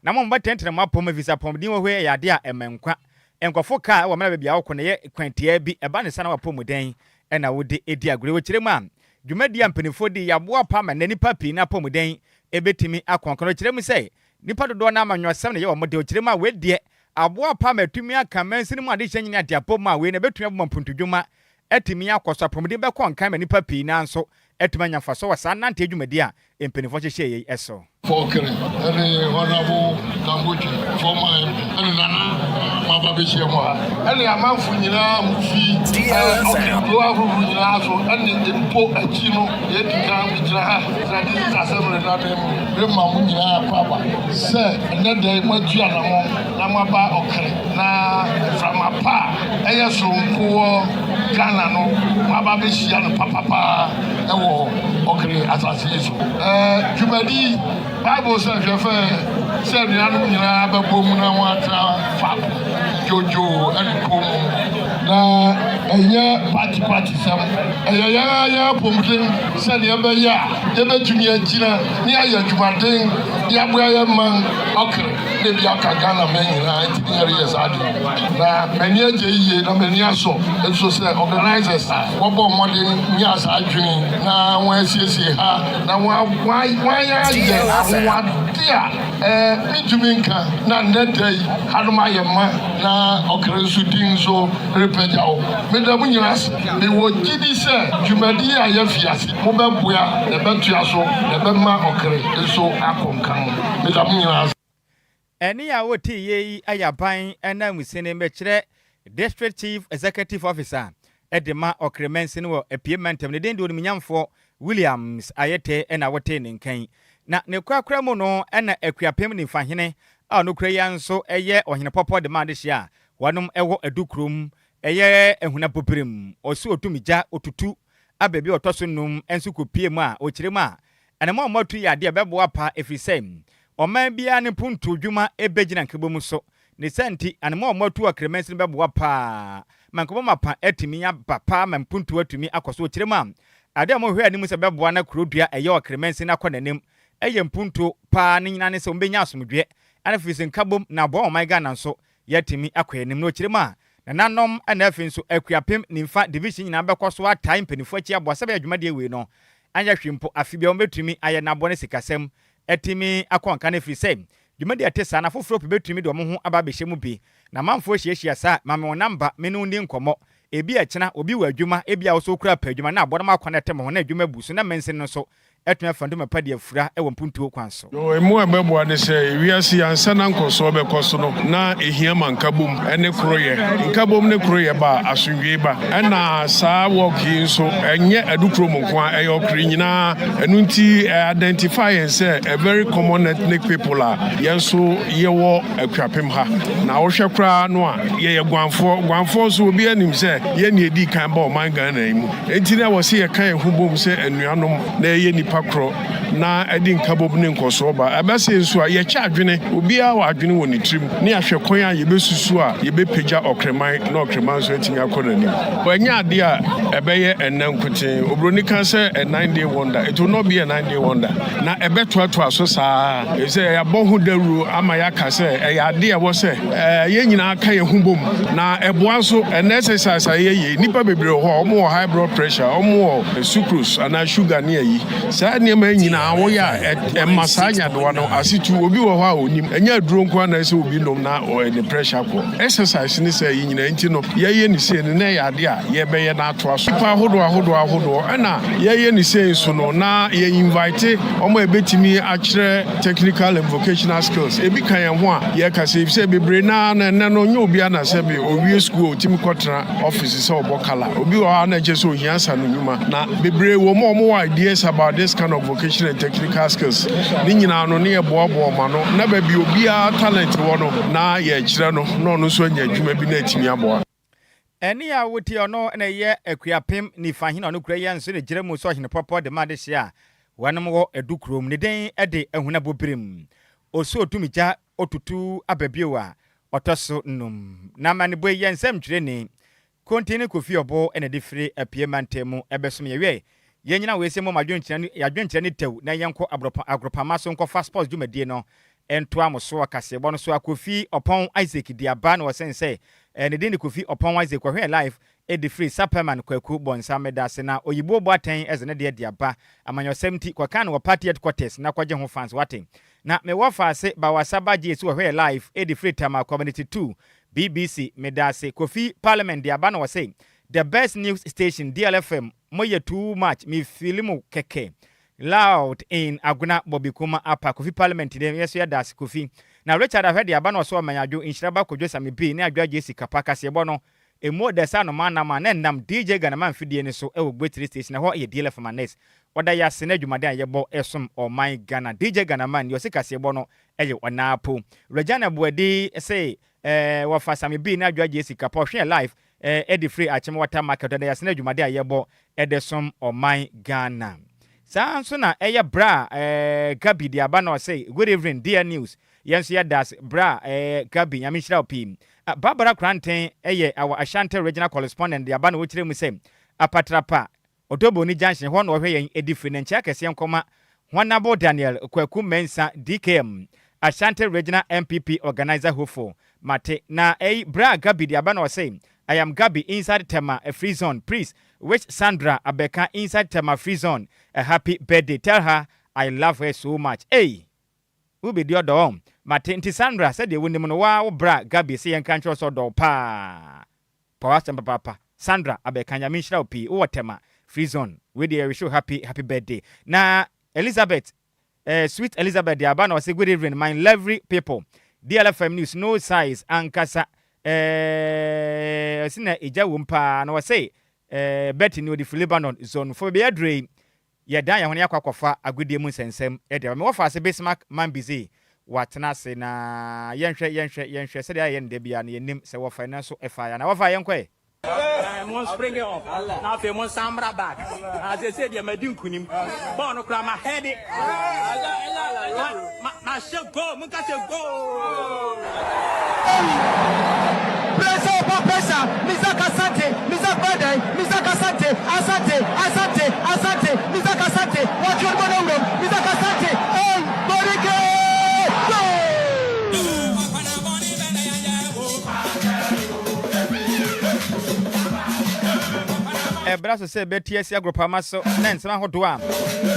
Namon but enter my pom visa pom dio way, a dear and menqua. And Kofoka, or maybe our quantier be a banner son of Pomudane, and I would a dear agree with man. You made the ampany for the Yabua Pam and any puppy in a Pomudane, a bit to me, a conqueror me say. Nipa do na man your son, your modio chima with dear. Aboa pa metumi aka mansi mu ade hyenye ade apoma we na betumi abompuntu dwuma etimi akoso promde be kon kan mani papi na nso etuma nyafa so wasa nante dwumadi a empenifo hyehye yi eso Fokere any honorable Dambuche former and nana mababeche mo any amanfu nyina mufi DLFM go avu nyina so any empo achi no ye dika mjira ha tradition assembly na dem ma mu nyina papa se ene dey madu anamo na maba okere na from apa eye so nko Ghana no mababeche ya no papa ewo okere asase so jumadi Bible says you said the animal in a boom and water, Jojo and Pomo. Now, a year party, some a year pumpkin, said the other year, the Junior Gina, near your Jumading, the Abraham man, okay, maybe Ghana men in areas. Now, many a day, no many so, and so say organizers, what about modern Yas I dream, now when she see her, now why are you? What dear, Mijuminka, not that day, had my na okere shooting so repeat out. Madam Yas, they were giddy, sir. Jumadia, Yafias, Mobabua, the Batuaso, the Bema okere, so Apon Kang. Madam Yas. Any hour tea, I am buying, and then we send a metre, District Chief Executive Officer, Edema okere mention a payment of the Dindunian for Williams, Ayete, and our taining cane. Na ne kwakra mu no na akuapem ni fahene a no krayan so eye ohene popo de madehia wanum ewo adukrum eye ehuna popirem osi otumija otutu abebi otoso num enso kopie mu a okirem a anema omatu ya de bebo apa efisem oman bia ne puntu dwuma ebegina nkebom so ne senti anema omatu akremensi bebo apa mankobo mapa etimi ya papa mampuntu atumi akoso okirem a ade mo hwe anim se bebo na krodua eye okremensi na konanem eye mpunto pa ne nyina ne se ombenya asomdwe ana fisi nkabom na bo my Ghana so yatimi akwanim no kirema na nanom ana afi nso akuapem nimfa division nyina bekoso atai mpanifo achi abo sebe adwumade we no anya hwimpo afibia ombetumi aye na bo ne sikasem etimi akonka ne fisi dwumade atesa na foforo betumi do mo ho aba behye mu bi na manfo hyiehia sa mame wonamba menu ndi nkomo ebi akina obi wa adwuma ebi a wo so kura pa adwuma na abodam akwana tem ho na adwuma busu na mensin no so etme fandu mapadi afura e wo mpuntuo kwanso yo emu abebo ade se wiase ansa na nkoso bekoso no na ehia mankabom ene kroye nkabom ne kroye ba asundwe ba na saa woki so enye adukrom nko a eyokri nyina enu nti identify say a very common ethnic people are yenso yewo akuapem ha na wo hwe kra no a ye gwanfo so obi anim se ye ne edi kan ba o man Ghana imu enti na wo se ye kan ehubom se anuanom na ye ni pakro na edi nkabom ne nkoso ba abase nso a ye cha adwene obi a wa adwene woni trim ne ahwe kon a ye besusu a ye bepeja okreman na okreman so etinya akonani wanya ade a ebeye enankote obroni kan se a 9-day wonder it will not be a 9-day wonder na ebetoato aso saa e se ya bohu daru ama ya ka se e ya ade a wo se ye nyina aka ye hubom na eboa so exercise ye nipa bebre ho omo high blood pressure omo sucrose ana sugar ne yi saa ne ma nyina na woya masanya do no asitu obi wo ha onim enya duro nko na se obi nom na o any pressure ko exercise ni say nyina nti no ye ni say na ya de a ye be ye na ato aso pa hodo na ye ni say so no na ye invite omo ebetimi a kire technical and vocational skills ebi kan ye ho a ye ka say bebre na no nye obi na say be owie school timi kotra office say obokala obi wo ha na je so ohia sa no nyuma na bebre wo mo ideas about this kind of vocational and technical skills ni nyina no ne ye boabo ma no na ba bi obi a talent wo no na ye kire no so anya adwuma bi na atimi aboa eni a wuti ono na ye akuapem ni fahina no kura ye nso ne giremu so hene popo de ma de hia wanom wo edukrom ne den ede ehuna bobrem oso otumija otutu ababio a otoso num na mane boy ye nsam twire ni kontine kofi obo ene de firi apie mantemu ebesom ye we ye nyina we se mo madwenkyira ni tew na yenko agropama so nko fast sports dwumadie no ento amoso akase bo no so akofi opon Isaac Diaba no sense ne din kofi opon Isaac ko hwe live e de free superman kwaku bonsa medase na oyibo boaten eze ne de Diaba amanyo 70 kwa kan wo party headquarters na kwaje ho fans waten na me wofa ase ba wasaba je so hwe live e de free tama community 2 BBC medase kofi parliament Diaba no say the best news station DLFM moye too much me filimu keke loud in Aguna Bobikuma apa kofi parliament dem yeso ya das kofi na Richard ahwede aba no so manyajo Nhyiraba Kwadwo Sammy bi na Adjoa Agyei Sikapa kase bo no emo desa no man na nam DJ Ghanaman fidie ni so e wo Gwetri station ho ye DLFM anes wada ya sene adwumade ayebo esom o my Ghana DJ Ghanaman yo sikase bo no eye onapo Regina Buadi say wo fa Sammy bi na Adjoa Agyei Sikapa hwe live Eddie free achim water market da ya sene adwumade ayebo edesom o my Ghana Sanso na eye bra Gabi Diaba no say good evening dear news yenso ya das bra Gabi nyamishira opim Barbara Kranten eye our Ashanti regional correspondent Diaba no wotire mu say apatrapa otobo ni junction ho no hwe yen edifi na ncha kese nkoma Honorable Daniel Kwaku Mensa DKM Ashanti regional MPP organizer hofo mate na bra Gabi Diaba no say I am Gabi inside Tema a free zone. Please wish Sandra Abeka inside Tema free zone a happy birthday. Tell her I love her so much. Hey, who be the other one? Matinti Sandra said they wouldn't know wow bra Gabi say and can't also do pa. Papa Sandra Abeka Yamishra P or Tema free zone. We dey wish you happy birthday. Now Elizabeth, sweet Elizabeth Diabano say good evening, my lovely people. DLFM news no size and kasa. Sina eja wumpa na wase Betty no di Lebanon zone for be adre ya dan ya hone akwakofa agudie mu sensem e de me wofa se Bismark man busy watena se na yenhwe se de ayen de bia na yenim se wo finance FIA na wofa yenkwe mon spring off na fe mon samra back as I said ya madin kunim ba no kra ma head ma she go mun ka she go Pressure, Mr. Kasante, Mr. Bade, Mr. Kasante, Asante, Mr. Kasante, watch your money, Mr. Kasante, hey, Borike, Brasso say BTS agropama so nensema hodoa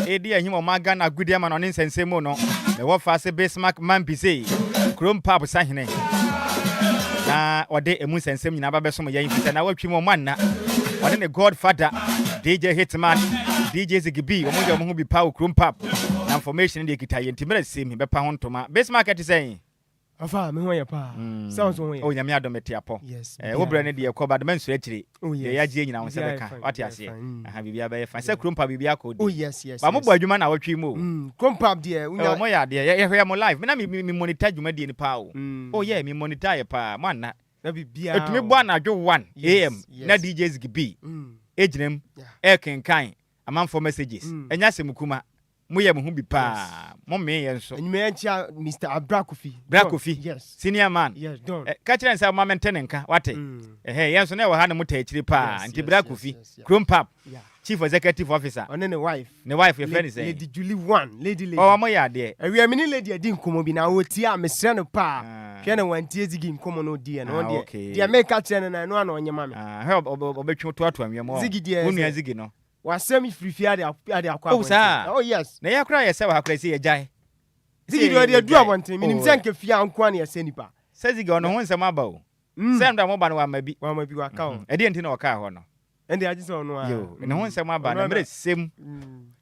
edi ahim o maga na agudie ma no nsensemu no me wo fa se Bismark man busy krom pap sahene na ode emu sensem nyina ba beso mo yan fita na watwi mo man na ode ne Godfather DJ Hitman DJ Zigibi omo ho bi pa krom pap na information dey kita ye ntimira sim be pa ho ntoma Bismark at saying afa me ho ye pa sounds ho ye o nyame adomete apo wo bra ne de ko ba de mansu akiri ye ya gye nyina ho se beka wate ase aha bibia be fa se krom pap bibia ko di oh yes ba mo bo adwuma na watwi mo krom pap de unya mo ya de ye hwe mo live me na me monitor adwuma de ni pa o oh yeah me monitor ye pa man na bibia etumi bo na adwo 1 am na DJs gibi ejinem ekenkan amanfo messages enya semukuma moye mo hu bi pa mo me ye nso enyi me ntia Mr. Abrakofi yes senior man yes don ka kire nsa mo maintain nka wate ye nso na we ha ne muta akiri pa nti Abrakofi Chrome Pap chief executive officer on ne wife your friend is Lady Julie 1 lady oh mo ya de ewia me ni lady adi nkomo bi na woti a me sre no pa hwe na wantie zigi nkomo no die no de dia me ka kire na no ana onye ma me he obetwe to anwia mo zigi die wonu ya zigi no wasɛm frifia de akwa. Oh sir. Oh yes. Na yakra yɛ sɛ wa akrasi yɛ gyae. Zigi do de du abonten minim sɛ nke fia anko na yɛ nipa. Sɛ zigi ɔno ho nsɛm aba o. Sɛ mda mo ba no wa ma bi. Wa ma bi wa ka o. Ɛde nti na ɔka hɔ no. Ɛnde agye sɛ ɔno a. Yo, ne ho nsɛm aba na mre sem.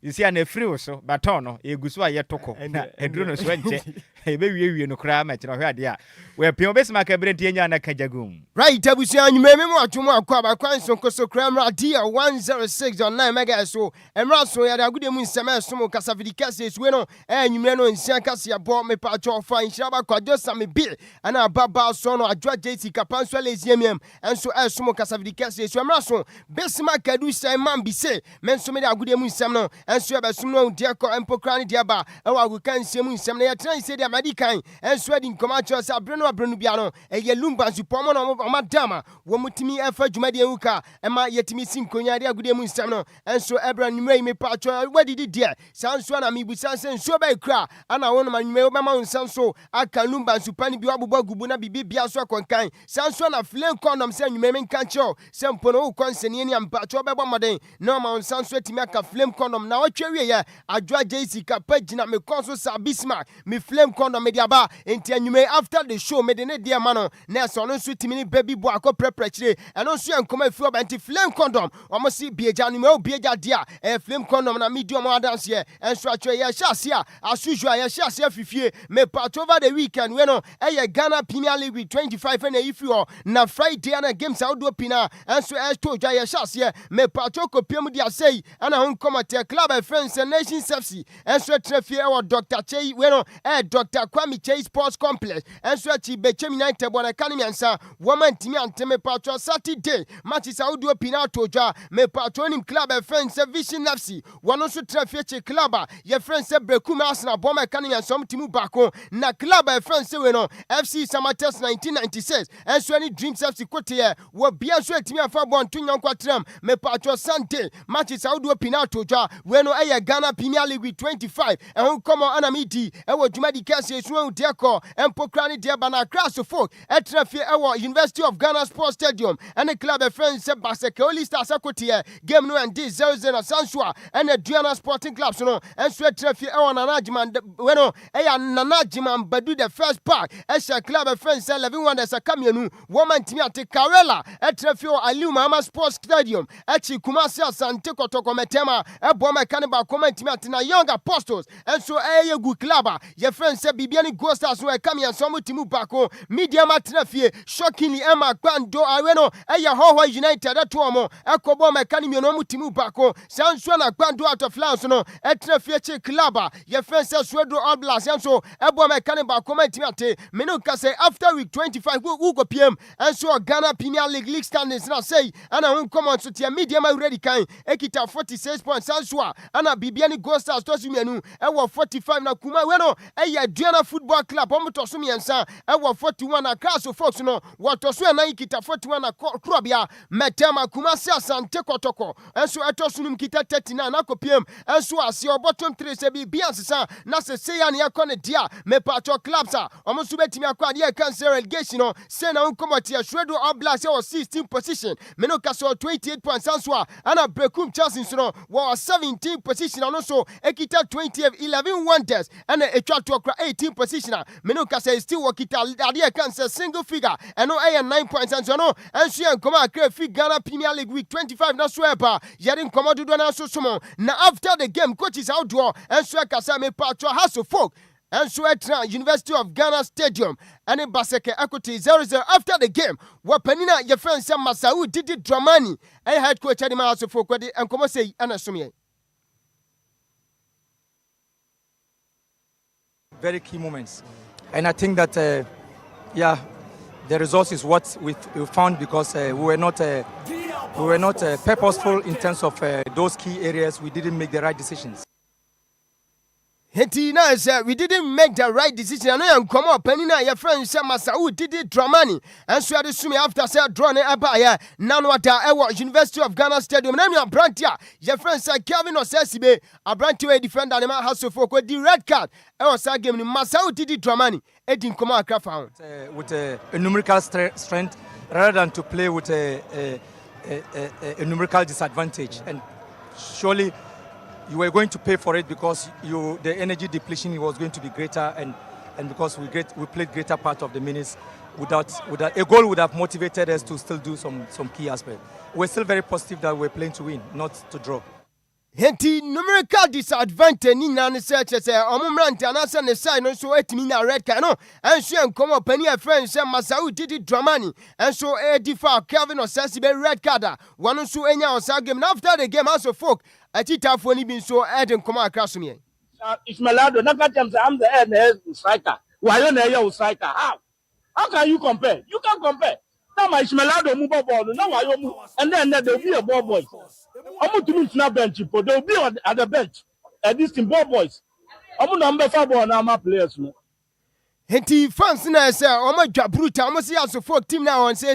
Isi ana free so baton no egusu a yɛtokɔ. Na eduro no so nkyɛ. Ebe wie no kra ma kyerɛ hɔ ade a. We pia Bismark abrɛntie nya na kajagum. Right abusua nwuma me mo atomo akwa ba kwan so koso kra mra dia 106.9 mega so. Emra so ya da gude mu nsɛm ɛsom kasa vidikase suwe no nwumre no nsia kase abo me pa atwa fa Nhyiraba Kwadwo Sammy bi ana baba so no Adjoa Agyei Sikapa so leziemiem enso ɛsom kasa vidikase so emra so Bismark Adusei man bi se menso me da gude mu nsɛm no enso ɛbɛsom no dia kɔ empokra ne dia ba ɛwɔ aguka nsɛm mu nsɛm na yɛtran se dia madi kan enso adi nkɔma kyerɛ sɛ abreno bia no ɛyɛ Lumba supomo no ɔmadama wɔ mutimi ɛfa dwumadi enwuka ɛma yɛtimi sinkonya de agude mu nsɛm no enso ɛbra nwumre me pa atwa wadidi die sanso na mibusa sɛ nso ba ekra ana wɔn ma nwumre bɛma nsɛm so aka Lumba supani bi wabobɔ gubu na bibi bia so akɔnkan sanso na flame condom sɛ nwumre me nka kyerɛw sɛ mpono wo kɔnsɛni ani ampatwa bɛbɔ mmɔden na ma nsanso atimi aka flame condom na wɔtwa wie yɛ Adjoa Agyei Sikapa gyina me kɔnso sa Bismark me flame condom me dia ba enti nwumre after the show me ne dia ma no na so no nso timi ni baby bo akɔ preprechire ɛno nso yɛ nkɔma afi oba nti flame condom ɔmo si bieja no me obieja dia flame condom na medium adance yɛ enso atwe yɛ hyase a asuju a yɛ hyase afifie me part over the weekend we no ɛyɛ Ghana Premier League 25 na ifi hɔ na Friday na games a wodo pina enso ɛto dwa yɛ hyase me part kopiem dia sei ana ho nkɔma te club friends nation FC enso trafie ɛwɔ Dr. Chei we no Dr. Kwame Chei Sports Complex enso achi Bechem United bona kanimi ansa woman timi anteme patro Saturday match Saudi opina tojwa me patronim club friends Vision FC wono so trafie club ye friends Brekum Arsenal boma kanimi ansa timu bako na club friends we no FC Samatex 1996 enso any Dreams FC kote wo bia so timi afa bon tunyon kwatram me patro Sunday match Saudi opina tojwa we no Ghana Premier League 25 and come on anamidi wo dwumadi kase so udeko empokra ne de bana crash folk etrafie ewo University of Ghana Sports Stadium and the club friends se Baseke Oli Stars akotie game no and 0-0 Sansua and the Duana Sporting Club so no and so etrafie ewo Nanajiman we no Nanajiman Badu the first park esha club friends 11 wonders akamienu woman timi ate Karela etrafie Aliu Mahama Sports Stadium echi Kumasi Asante Kotoko Metema eboma kaneba comment timi ate na Young Apostles and so good club your friends se Bibiani Ghost Stars we come and some timu bako media matrafie shockingly Emma Kwando Aweno eya Hoho United atomo ekobo mekanimi no mutimu bako sanso na Kwando out of France no etrafie che club your friends se Swedro All Blacks so ebo mekani bako mentimi ate menuka say after week 25 who go PM and so Ghana Premier League standings now say ana won come on so tia media ma ready kan ekita 46 points sanso ana Bibiani Ghost Stars to sumienu ewo 45 na kuma we no eya Duana Football Club omo to sumiensa ewo 41 na Crash Fox no wato so na kita 41 na Krobia Metema Kumasi Asante Kotoko enso eto sunum kita 39 na kopiem enso ase bottom 3 se bi ansesa na se ya ne yakone dia me patro clubs a omo so betimi akwa dia cancel relegation no se na unkomoti Shredo All Blacks or 16th position me no kaso 28 points anso ana Brekum Chelsea no wa 17th position no so ekita 11 wonders and etwa to 18th position me no kasa still wakita dia cancel single figure and no 9 points and so no and so nkoma akra fi Ghana Premier League week 25 na so eba yeri nkoma dodo na so somo na after the game coaches outdoor and so kasa me patro House of Folk and so at University of Ghana Stadium and in Baseke Equity 0-0 after the game wapanina your friend Sam Masau did it Dramani and head coach Adima House of Folk and come say anasumi very key moments and I think that the result is what we found because we were not purposeful in terms of those key areas. We didn't make the right decisions. We didn't make the right decision. I know come up penina your friend Masau did it Dramani and so I assume after say drone abaya Nanwata University of Ghana Stadium name your brantia your friend say Kevin Osesibe a brantia defender the House of Folk with the red card was a game Masau did it Dramani edin come out found with a numerical strength rather than to play with a numerical disadvantage and surely you were going to pay for it because the energy depletion was going to be greater, and because we played greater part of the minutes without a goal would have motivated us to still do some key aspects. We're still very positive that we're playing to win, not to draw. Henti numerical disadvantage ni na ne search say omumrante anasa ne side no so etimi na red card no enso enkomo pani a friend say Masau Didi Dramani enso edifa Kelvin Osasi be red card one so enya osa game. After the game also folk atitafo ni bin so eden komo akraso me Ismailado Nakatem say I'm the head striker. Why you na striker? How can you compare? You can't compare. Now my Ismailado move ball. Now why you move? And then there will be a ball boy. I'm going to move to bench, but they will be at the bench. At this team, ball boys. I'm going to number 5 ball now, my players. Henti fans na say omo dwa bruta omo see as folk team now on say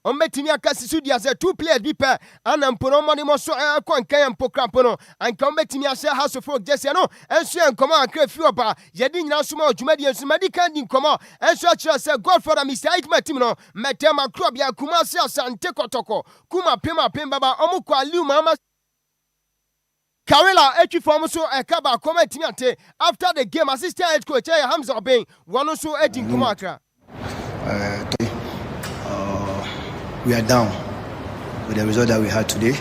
omo timi akasi sudi as 2 players bi pe anampo no money mo so kon kan mpo krampo no anka omo timi ase house of folk just no enso enkomo akra fi oba yedi nyina so ma odwumadi ensumadi kan di nkomo enso akira say Godfather Mr. Aikma team no metema club ya kuma se asante kotoko kuma pema baba omo kwa liu mama Karela Echiform so Ekaba commenting after the game. Assistant head coach Hamza Obeng one so Edin Kumakra. We are down with the result that we had today.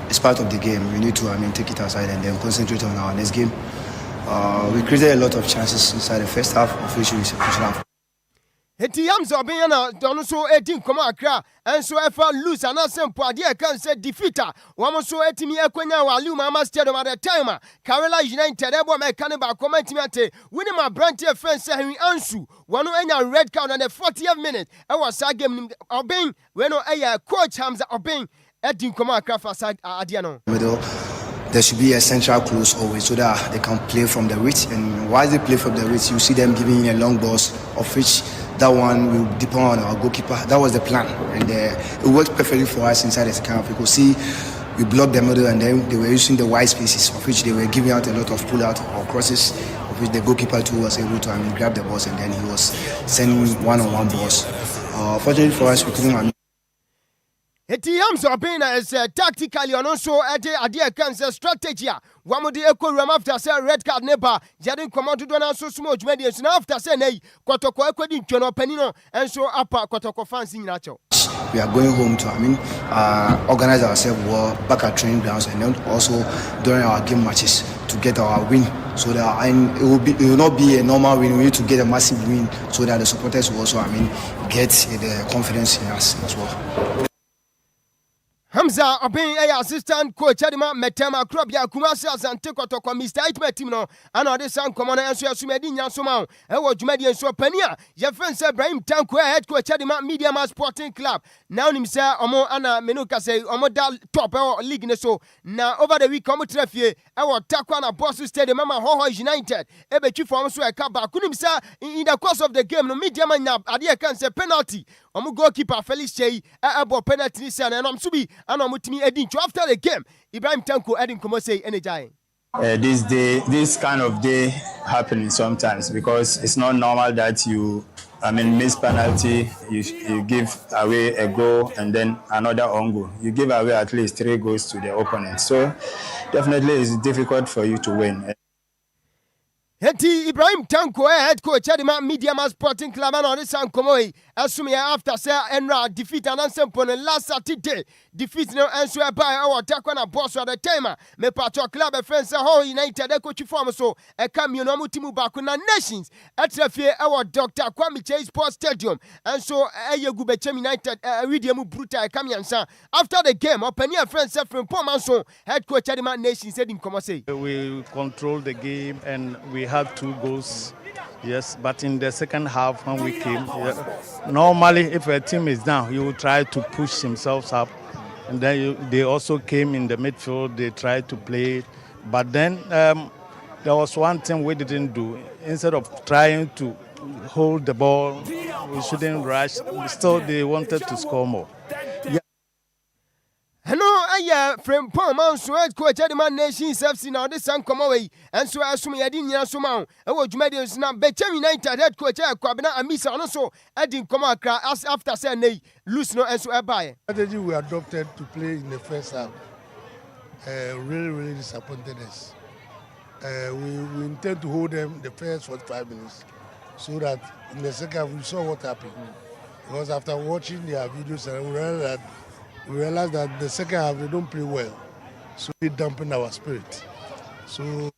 It's part of the game. We need to take it aside and then concentrate on our next game. We created a lot of chances inside the first half, of which we should have. Heti Hamza Obeng na dono so Edin Kumakra and so efa lose and asempo ade kan say defeater one so etimi ekwenya wali mama stadium at the time Karela United ebo me kan ba comment me ante winning my branch friend say Henry Ansu one enya red card on the 40th minute e was sa game Obeng we no coach Hamza Obeng Edin Kumakra for side ade no middle. There should be a central close always so that they can play from the reach, and while they play from the reach you see them giving a long balls of which that one will depend on our goalkeeper. That was the plan, and it worked perfectly for us inside the second half. You could see we blocked the middle, and then they were using the wide spaces, of which they were giving out a lot of pull out or crosses, of which the goalkeeper too was able to grab the balls, and then he was sending one-on-one balls. Fortunately for us, we couldn't. Heti Hamza Obeng is tactically and also idea can say strategy. One of the echo room after say red card neighbor, Jadin command to do an so small medians after say nay, Kotoko echo din Chono Penino, and so upper Kotoko fans in Nacho. We are going home to organize ourselves well back at training grounds and then also during our game matches to get our win, so that it will not be a normal win. We need to get a massive win so that the supporters will also get the confidence in us as well. Hamza Obeng assistant coach Adima Metema club ya Kumasi Asante Kotoko Mr. Aikma team no ana de san komo na enso asumedi nyansoma e wo dwumadi enso pania ye friend say Ibrahim Tanko head coach Adima Media Mass Sporting Club now nim say omo ana menuka say omo da top league ne so na over the week omo trafie e wo takwa na Boss Stadium mama Hoho United e be twi form so e ka ba kunim say in the course of the game no Media Man na ade kan say penalty omo goalkeeper Felix Chei ebo penalty say na am subi ana mutimi edin after the game Ibrahim Tanko edin komo say energy this kind of day happening sometimes because it's not normal that you miss penalty, you give away a goal and then another own goal. You give away at least 3 goals to the opponent, so definitely it's difficult for you to win. Heti Ibrahim Tanko head coach Adima Media Mass Sporting Club and this Sankomoi assume after say Enra defeat and answer last Saturday defeat no answer by our Takwana boss at the time me patro club friends Ho United coach form so e come you no mutimu back na nations atrafie our Dr. Kwame Chase Sports Stadium and so Ayegube Chem United Ridiemu Bruta come yansa after the game opinion friends from Pomanso head coach Adima Nation said in come say we control the game and we had 2 goals, yes, but in the second half when we came, normally if a team is down, you will try to push themselves up, and then they also came in the midfield, they tried to play it, but then there was one thing we didn't do. Instead of trying to hold the ball, we shouldn't rush, still they wanted to score more. Hello, from Poman, so coach Adima Nations FC now this and come away, and so as me, I didn't answer my Medians now, Beckham United head coach Kwabena and Misa also adding Komaka as after saying, lose no and so I buy. Strategy we adopted to play in the first half. really disappointed us. We intend to hold them the first 45 minutes so that in the second half we saw what happened. Because after watching their videos, we realized that the second half they don't play well. So it dampened our spirit. So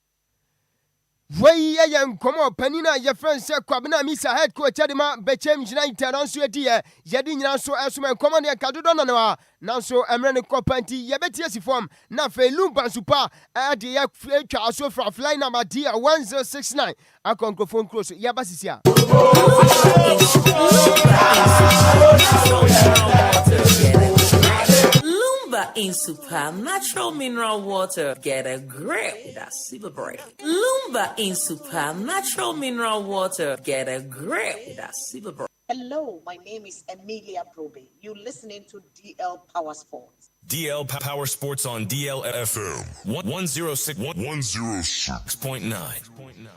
Way yam come up, Penina, your friend said, Kwabina, Missa head coach Adima, Bechem United on Suedia, Yadin Yanso, Asuma, Common Cadudona, Nanso, Emran Copanti, Yabetiasi form, Nafe Lumba Supa, Adia Future, so for fly number dear 1069. I can go phone close, Yabasisia. Lumba in super natural mineral water. Get a grip with a silver break. Lumba in super natural mineral water. Get a grip with a silver break. Hello, my name is Emilia Probe. You're listening to DL Power Sports. DL Power Sports on DLFM 106.9.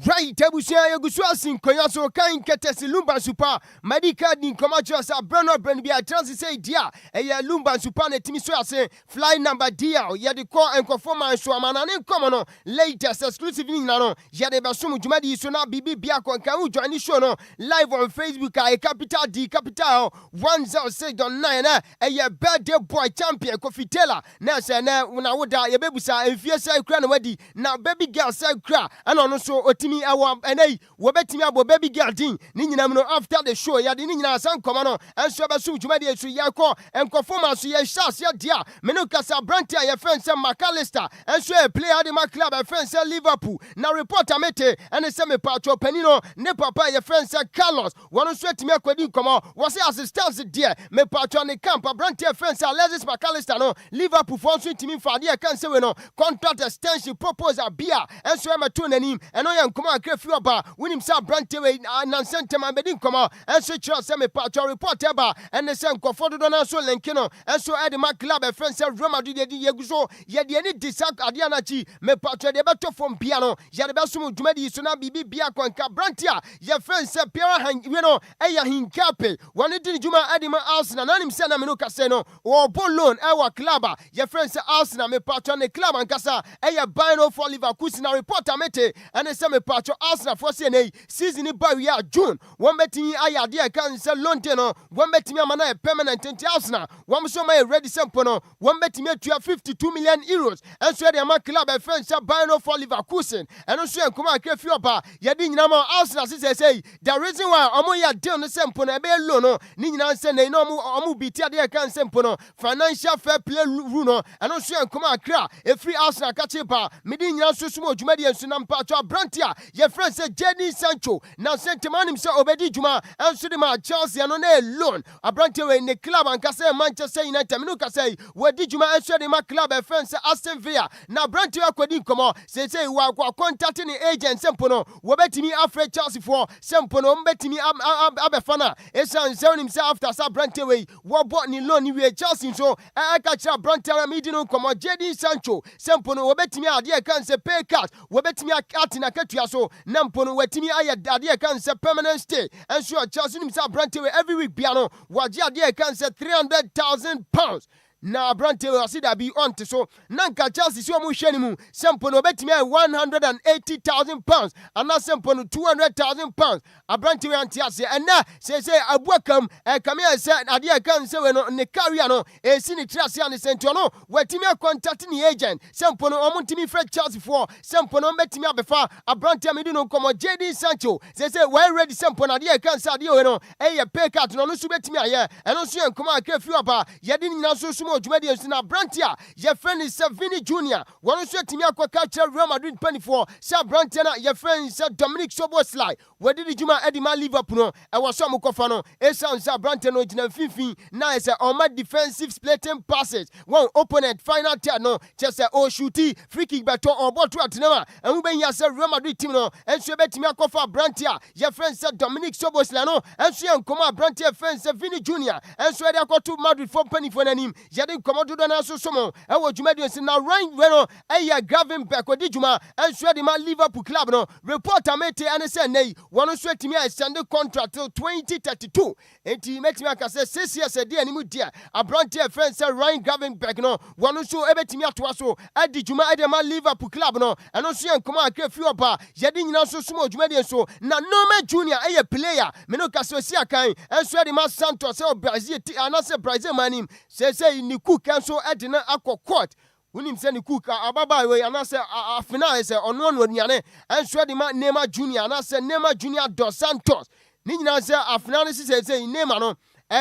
Right, Abusia Yaguswasin, Koyaso, Kain Ketesi, Lumba Supa, Medica Din Comachos, Bruno Brenbia, Transi say, Dia, a Lumba Supane Timiswase, fly number Dia, Yadiko and Conforma and Swaman and Common, latest exclusively Nano, Yadebasum, Jumadi, Sona, Bibi Biako, and Kaujo, and Ishono, live on Facebook, a capital D capital 106.9, a birthday boy champion, Kofitela, Nasa, when I would die, a baby, and Fiesa Cranwadi, now baby girl, said cra, and also me awam enei wobetimi abo baby girl din ni nyinam no after the show ya de ni nyina san komano enso be so dwuma de esu yakọ enkofoma so ye shas ya dia meno kasa brantia ye fence McAllister enso e player de my club e fence Liverpool na reporter mete ene se me patro panino ne papa ye fence Carlos wono so etimi akwadi komo wo se assistance dia me patro ne camp brantia fence Alexis McAllister no Liverpool for so etimi fade e kan se we no contract extension proposal bia enso e meto nanim eno ye come on, Crefu Aba, Winning Sab Brantewe, and Santa Mabedin come on, and so Charles Semi Pacho report Eba, and the same Conforto Donaso Lenkino, and so Eddie Club, a friend said Roma did the Yaguso, yet the any disac Adianachi, me Pacho de Bato from Piano, Yadabasum, Jumedi, Sona Bibi Biako and Cabrantia, your friend said Pierre Hang, you know, Eya Hincape, one little Juma Adima Arsenal, and him Sana Minuka Seno, or Bolon, our clubber, your friend said Arsenal, me Pacho and the club and Casa, Eya Bino for Liverpool, reporter mete, and the same Pacho Arsenal for CNA season in Barrier June. One betting I dear can sell Lonteno, one betting Amana permanent in Arsenal, one so my ready Sempono, one betting me to 52 million euros, and so the club a French Bino for Leverkusen, and also come on, Kefuaba, Yadin Nama Arsenal say the reason why Omoya Del Sempono, a lono, Nina Sene, no Omu Bitia dear can Sempono, financial fair play Runo, and also come on, Kra, a free Arsenal Kachipa, Medina Susumo, Jumedi and Sunam Pacho Brantia. Your friend said Jenny Sancho. Now sent him on himself Obedi Juma and Sudima Chelsea and on a loan. A Brantewe in the club and Kase Manchester United. Minuka say, where did Juma and Sudima club a friend say Aston Villa. Now Brantewe Kwadin Komo say while contacting the agent Sempono. Wabetimi Alfred Chelsea for Sempono Betimi Abefana. Esan selling himself after Sa Brantewe. What bought ni loan ni Chelsea so I catch a Brantewe Midino Komo Jenny Sancho. Sempono Wabetimi Adia can say pay cut. Wabetimi Atina Ketua so Nampono wetimi aya adia can say permanent stay and sure Chelsea himself Brantewe every week piano waji adia can say £300,000. Na Brantewe asi da bi on to so nanka Chelsea so mu hwani mu Sempono betimi £180,000 and na Sempono £200,000 a Brantewe antiase and na say abuakam come here say adia can say we no ne career no e sini trase an sentio no wetimi contact ni agent Sempono omuntimi Fred Chelsea for Sempono betimi abefa a Brantewe me no komo JD Sancho say we ready Sempono adia can say adia we no e pay card no so betimi aye and no so enkomo akefu aba yedi nyina so Jumedi na Brantia, your friend is Vini Jr. One also Timia Kwakacha Real Madrid 24, Sa Brantiana, your friend is Dominic Soboslai. Where did Juma Edima Liverpool? I was some Kofano, Esan Sa Brantiano Jina Fifi, now is a Omad defensive splitting passes. One opponent, final turn, no, just a shooty, free kick baton or ball to Atinema, and Uben Yasa Real Madrid team, no, and Shebetimia Kofa Brantia, your friend said Dominic Soboslai, no, and she and Koma Brantia friend Vini Jr. and so they got to Madrid for penny for him. yɛde nkɔmmɔ dodo na so somo ɛwɔ dwumadi nsi na Ryan Weno ɛyɛ Gravenberg odi dwuma ɛnso de ma Liverpool club no reporter mete ane sɛ nei wɔn nso atumi a extend contract till 2032 enti metumi aka sɛ 6 years ɛde animu dia abrante friend sɛ Ryan Gravenberg no wɔn nso ɛbɛtumi atoa so adi dwuma ɛde ma Liverpool club no ɛno nso yɛ nkɔmmɔ akra fi ɔba yɛde nyina nso somo dwumadi nso na Noma Junior ɛyɛ player meno kaso si akan ɛnso de ma Santos sɛ Brazil anase Brazil manim sɛ ni cook ɛnso ɛde na akɔ court unim sɛ ni cook ababa we anase afina sɛ ɔno no aduane ɛnso de ma Neymar Junior anase Neymar Junior dos Santos ni nyina sɛ afina no sɛ Neymar no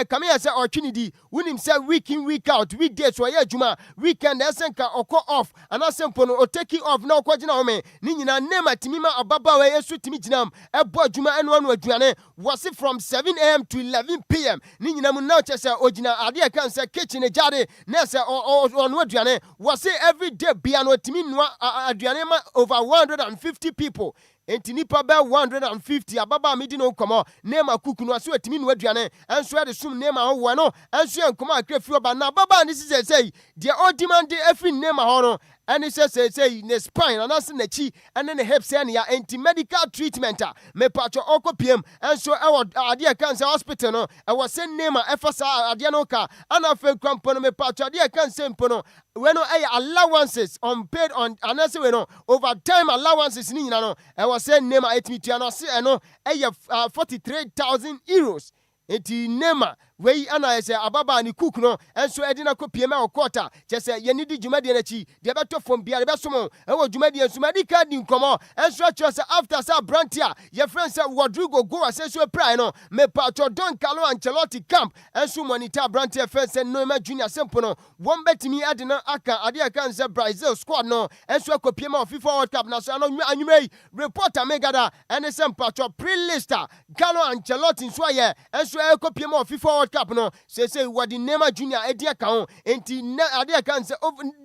come here say opportunity unim say week in week out weekdays so ye juma weekend esenka oko off and asempo no o take off na okogina o me ni nyina nema timima ababa we yesu timi ginam ebo juma eno anu aduane was it from 7 a.m. to 11 p.m. ni nyina mu na che say ogina ade e kan say kitchen e jade na say onu aduane was it every day bia no timi nua aduane ma over 150 people. Enti nipa be 150 ababa medi no komo Neymar kuku no aso atimi no aduane enso e de sum Neymar ho wo no enso e nkomo akra fi oba na ababa ni sisesei de o demand afi Neymar ho no eni sesei ne spine anase na chi ene ne hips ene ya enti medical treatment me patcho okopiem enso e wo ade cancer hospital no e wo se Neymar e fasa ade no ka ana fe kwampo no me patcho ade cancer mpo no we no allowances unpaid on anase we no overtime allowances ni nyina no e wo se Neymar etimi tua no se eno 43,000 euros. Eti Neymar we ana say ababa ni cook no enso edina kopie ma okota che say ye ni di dwumade na chi de beto fom bia de besomo e wo dwumade enso madi ka di nkomo enso che say after say brantia ye friend say Rodrigo go asenso prai no me pato Don Carlo Ancelotti camp enso monitor brantia friend say Neymar Junior sempo no won betimi ade na aka ade aka say Brazil squad no enso kopie ma FIFA World Cup na so no anwumei reporter megada ene sem pato pre-lister Carlo Ancelotti so ye enso e kopie ma FIFA World Cup no say what the Neymar Junior edi account enti ade account say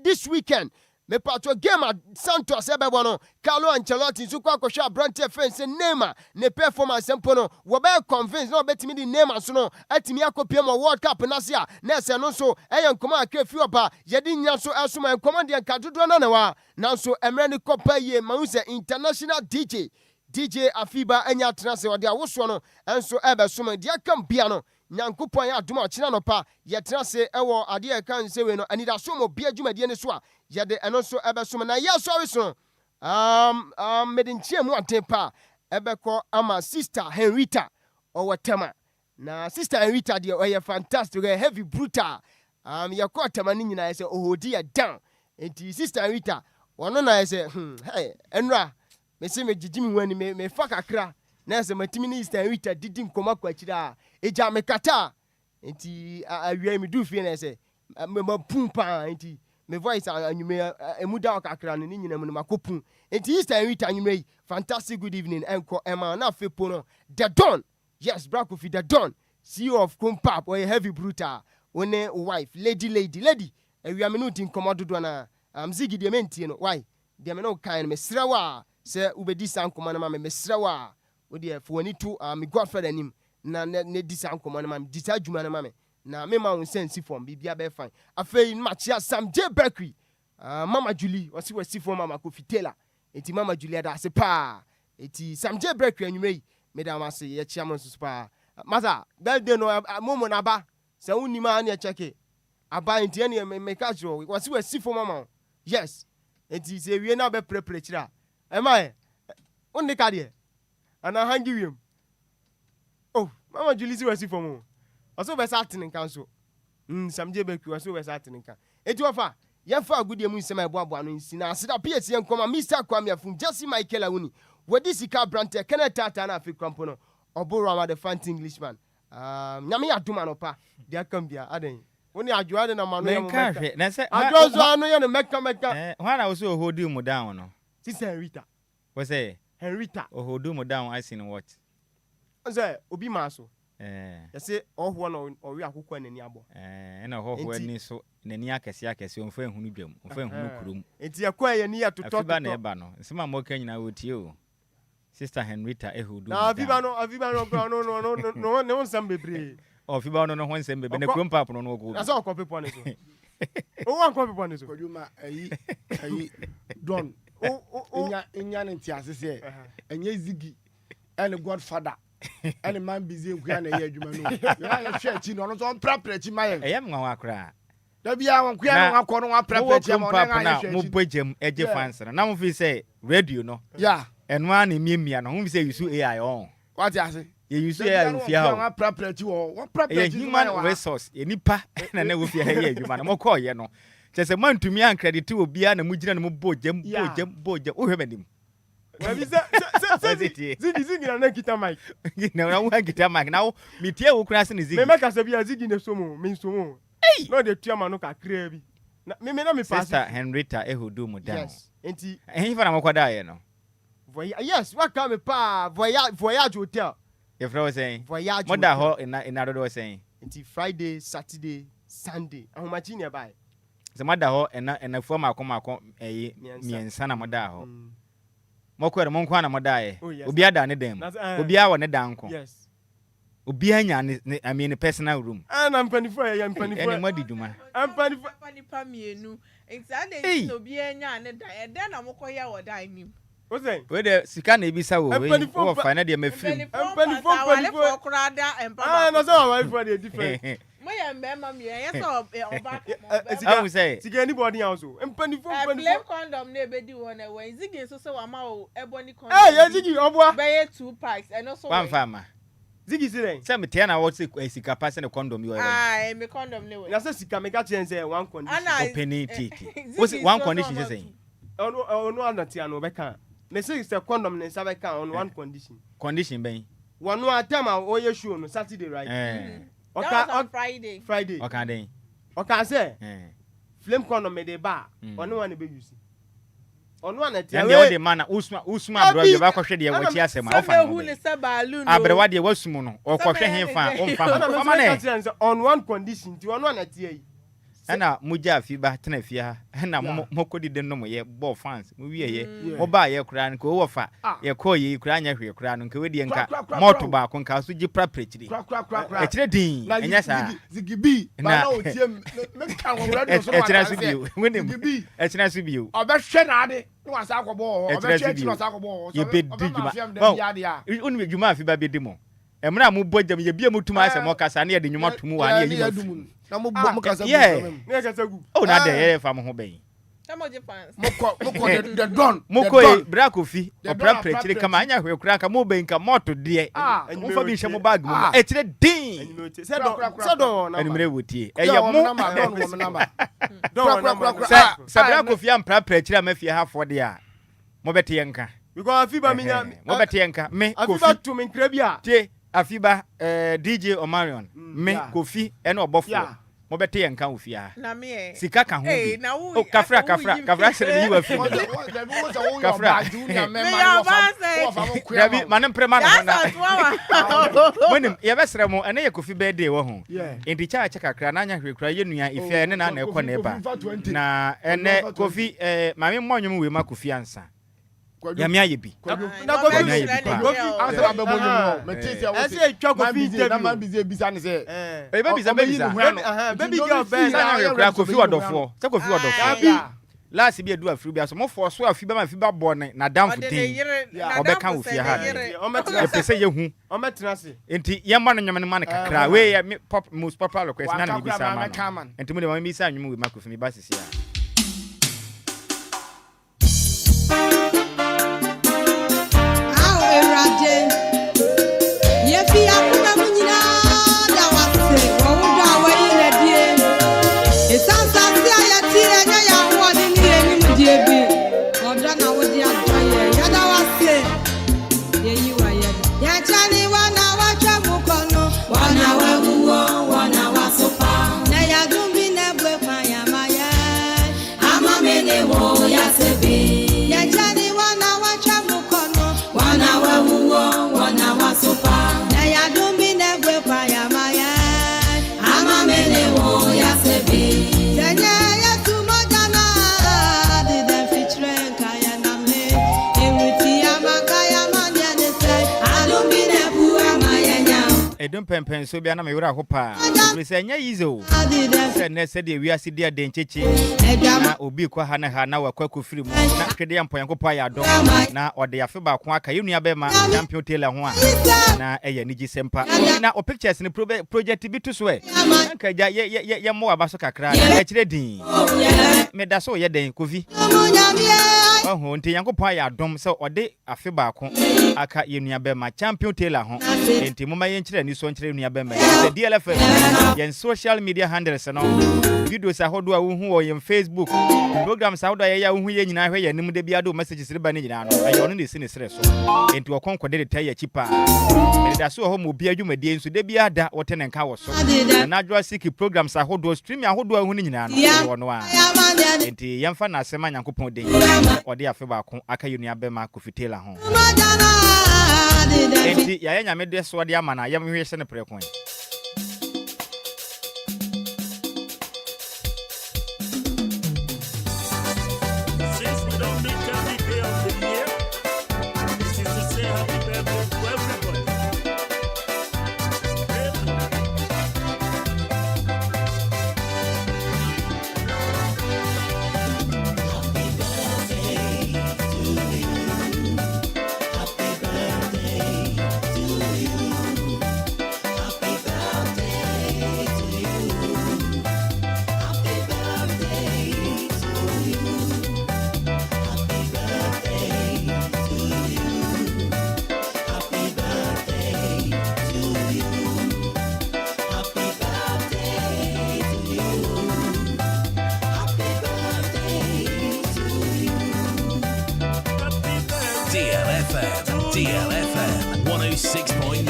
this weekend me patro game at Santos ebebo no Carlo Ancelotti so kwa kwhwa brante fence Neymar ne performance empo no wo be convince no betimi di Neymar so no atimi akopie mo World Cup na se a na se no so eyen komo akra fi oba ye di nya so esoma enkomo de nkadodo na wa na so emre ne kopa ye ma use international DJ Afiba enya trance ode awoso no enso ebe soma dia kam bia no nyankopon ya adoma ochina no pa ye trance ewo ade e kan se we no anida so mo bia dwumadie ne so a ye de eno so ebe soma na ye so we so medinchie mu atempa ebe ko ama sister Henrietta owatema na sister Henrietta de oye fantastic heavy brutal ye ko atema ni nyina ye se ohodi ya down enti sister Henrietta wono na ye se hey enra me se me jijimi wani me fa kakra na se matimi ni sister Henrietta didi nkoma kwa kira eja me kata enti awia me du fie na se me pumpa enti me voice anyume emuda kakra no ni nyina mu makopun enti sister Henrietta anyume fantastic good evening enko ema na fepo no the Don yes brako fi the Don CEO of Compap or heavy brutal one wife lady awia me no din komododo na zigi de mentie no why de me no kan me srawa se ubedi sankoma na me srawa wo de fo to me godfather anim na ne di sankoma na me di sa dwuma na me na me ma won sense form bibia be fine afei machia Sam J Bakery mama Julie wasi form mama Kofi Taylor enti mama Julie da se pa enti Sam J Bakery anwumei me da ma se ye chia mo so pa masa birthday no momo na ba se woni ma na cheke aba enti ene me catch ro wasi form mama yes enti se wie na be prepare chira Emma, only cardiac. And I hang you. Oh, Mama Julie was for more. Also, was acting in council. Some Jebek was always acting in council. It was far. Yafa good year, Semi Bobo, and Sina, sit up here, and come, Mr. Kwame from Jesse Michael Awuni. What is the car brante? Can I tata and African component or Borama the fancy Englishman? Namia Dumanopa, there come be a day. Only Adjoa and Amano. Adjoa, no, you're a Mecca. When I was so hold you down. Sister Henrietta. What's that? Henrietta. Oh, who do more down? I seen what? I say, Obi Maso. I say, oh, one or we are who can any abo. And a whole when so Neniakas Yakas, your friend who knew them. It's a quiet near to talk about Nebano. Some more can you with you. Sister Henrietta, who do. Now, Vivano, no, some baby. Or Fibano, no one send me, but a crump up on no good. That's all copy point. O wan ko people so. Koduma ayi don. Inya ntiase se. Enye Ziggy and Godfather. And man busy nkwa na ye adwuma no. Ya na hwe chi no no so prapra chi maye. Eyam nwa akra. Da bia won kwa no akọ no prapra chi ma na mo bogem eje fans na mo fi say radio no. Yeah. Eno an miemia no mo fi say use AI on. What you say? You use AI wo fi ha. Won prapra chi wo. Won prapra chi human resource. Enipa na wo fi ha ye adwuma no mo call ye no. Chese man tumi an credit obia na mo gina na mo bogem. O hwebanim. Ziggy na kita mic. Na wo kita mic. Now me tie wo kura se ne Ziggy. Me make say bia Ziggy ne somo, me somo. No de tuama no kakra bi. Na me na me pass. Sister Henrietta ehudu mu down. Yes. Enti ehim na makwada ye no. Yes, what come pa voyage hotel. If I was saying voyage. Moda ho in do saying. Enti Friday, Saturday, Sunday. Ahomachi nearby. Se moda ho na form akoma miensa na moda ho. Mokwere monkwa na moda ye. Obi ada ne dem. Obi awo ne danko. Yes. Obi anya ne I mean personal room. And I'm 24 ya 24. Any modi duma. I'm 24 panipa mienu. Exactly no obi anya ne dan. E den na mokoya wo dan nim. What's that? We the sika na ebi sa wo we. Wo fa na de mafrim. I'm 24 krada empa. Ah no so my for the different. Moya mbema mi yen so oba. I will say. Sika anybody else. I'm 24. Flame condom na ebedi won e wen Ziggy so wama o ebony condom. Eh ya Ziggy obwa. Buy 2 packs and also one farmer. Ziggy say say me tell na what say Sikapa say the condom you ah me condom ne we. Na say Sika me ka say one condition. Open it. What's one condition you say? Oh no anati anu be kan. Me say condom ne say be kan on one condition. Condition ben. One no atama o ye show no Saturday right? On Friday. Okay then. Okay say. Flame condom me dey ba. Ono one be use. Ono anati. Ya dey man usma bro you ba kwhwe dey wachi asema ofa. Abrewa dey wasum no. Okwhwe henfa omfa. Mama on one condition ti ono anati yi. Ana muja afiba tena fia na mokodi den no mo ye ball fans mo wie ye mo ba ye kura nko wo fa ye ko ye kura anya hwe kura no nka we die nka moto ba ko nka so gi prapretire e kire din enya sa Ziggy B ba na o tie me kan wo radio so e kire so bio wenim e kire so bio obehwe na ade no asa akobo obehwe ti no asa akobo ye be digima unu djuma afiba be dimo emra mo bojam ye bia mutuma ase mo kasa na ye de nwuma tumu wa na ye yimu na mo kasa gu na kasa gu oh na de ye fa mo ho ben Tamoje fans moko the don moko bra kofi opra prechire kama anya hwe kura ka mo ben ka moto de mo fa bi hye mo bag mo e kire din se do na enumere wotie e ye mo se bra kofi am pra prechire amafie ha fo de a mo bete ye nka because afiba minya mo bete ye nka me kofi afiba to me nkra bia tie afiba DJ Omarion me kofi e na obofo mo bete ye nka ofia na me sika ka ho bi o kafra sere ni wa fi kafra Dabi manem prema na monim ye besere mo ene ye kofi birthday wo ho enti cha kakra na anya hwekura ye nua ifia ene na ekọ na eba na ene kofi mame mmonyum we ma kofi ansa ya mi aye bi na kofi ansa ba bonyo no metisi a wo se twa kofi interview na man bize bisa ne se e ba bisa baby girl ben na hwekura kofi odofo se kofi odofo last bi edu afiri bi aso mo for so afi ba ma fi ba bo ne na damfo den obeka wo fi ha e pese ye hu o metena se enti ye ma no nyame man kakra we ye pop most popular request na na bi sa ma enti mo de ma bi sa nwum we makofi mi ba sisi ya ye fi akuna munyina da wase wo da wa ina die esansa ti ayati enya ya ho de ni enim die bi oda na wo di adoye ya da wase ye yi wa ye ya chani wana wa twa mukono wana wa huwo wana wa sopa na ya dumbi na bwe kwa ya maye ama mene wo ya sebi ya chani wana wa twa mukono wana wa huwo wana wa sopa na ya Edum pempen so bia na me wura ho pa. We say nya yizo. Say na say de wiase dia den cheche. Na obi kwa ha na wakwa firi mu. Na twede yampon Yankopon ya dom. Na ode yafe ba ko aka yenu abema champion tailor ho a. Na eya nigi sempa. Na o pictures ni project bi to so e. Nka ja ye mo aba so kakra na kire din. Me da so ye den kofi. Oh nti Yankopon ya dom say ode afe ba ko aka yenu abema champion tailor ho. Enti mama yen kire ni so nkire yenu abema. The DLFM yen social media handles no. Videos ahodo a wo hu o yen Facebook. Programs ahodo a ya wo hu ye nyina hwe ye nim de bia do messages riba ni nyina no. Ayo no ne si ne sere so. Enti wo konkode de tay achipa. E da so ho mo bia dwumadie nso de bia da wote ne nka wo so. Na Adjoa Siki programs ahodo stream ahodo a hu ni nyina no. Wo no a. Enti yemfa na asema Nyankopon den. Ode afe ba ko aka yenu abema kofitela ho. Enti ya nyame de so de ama na yem hwe hye ne prekon. DLFM 106.9.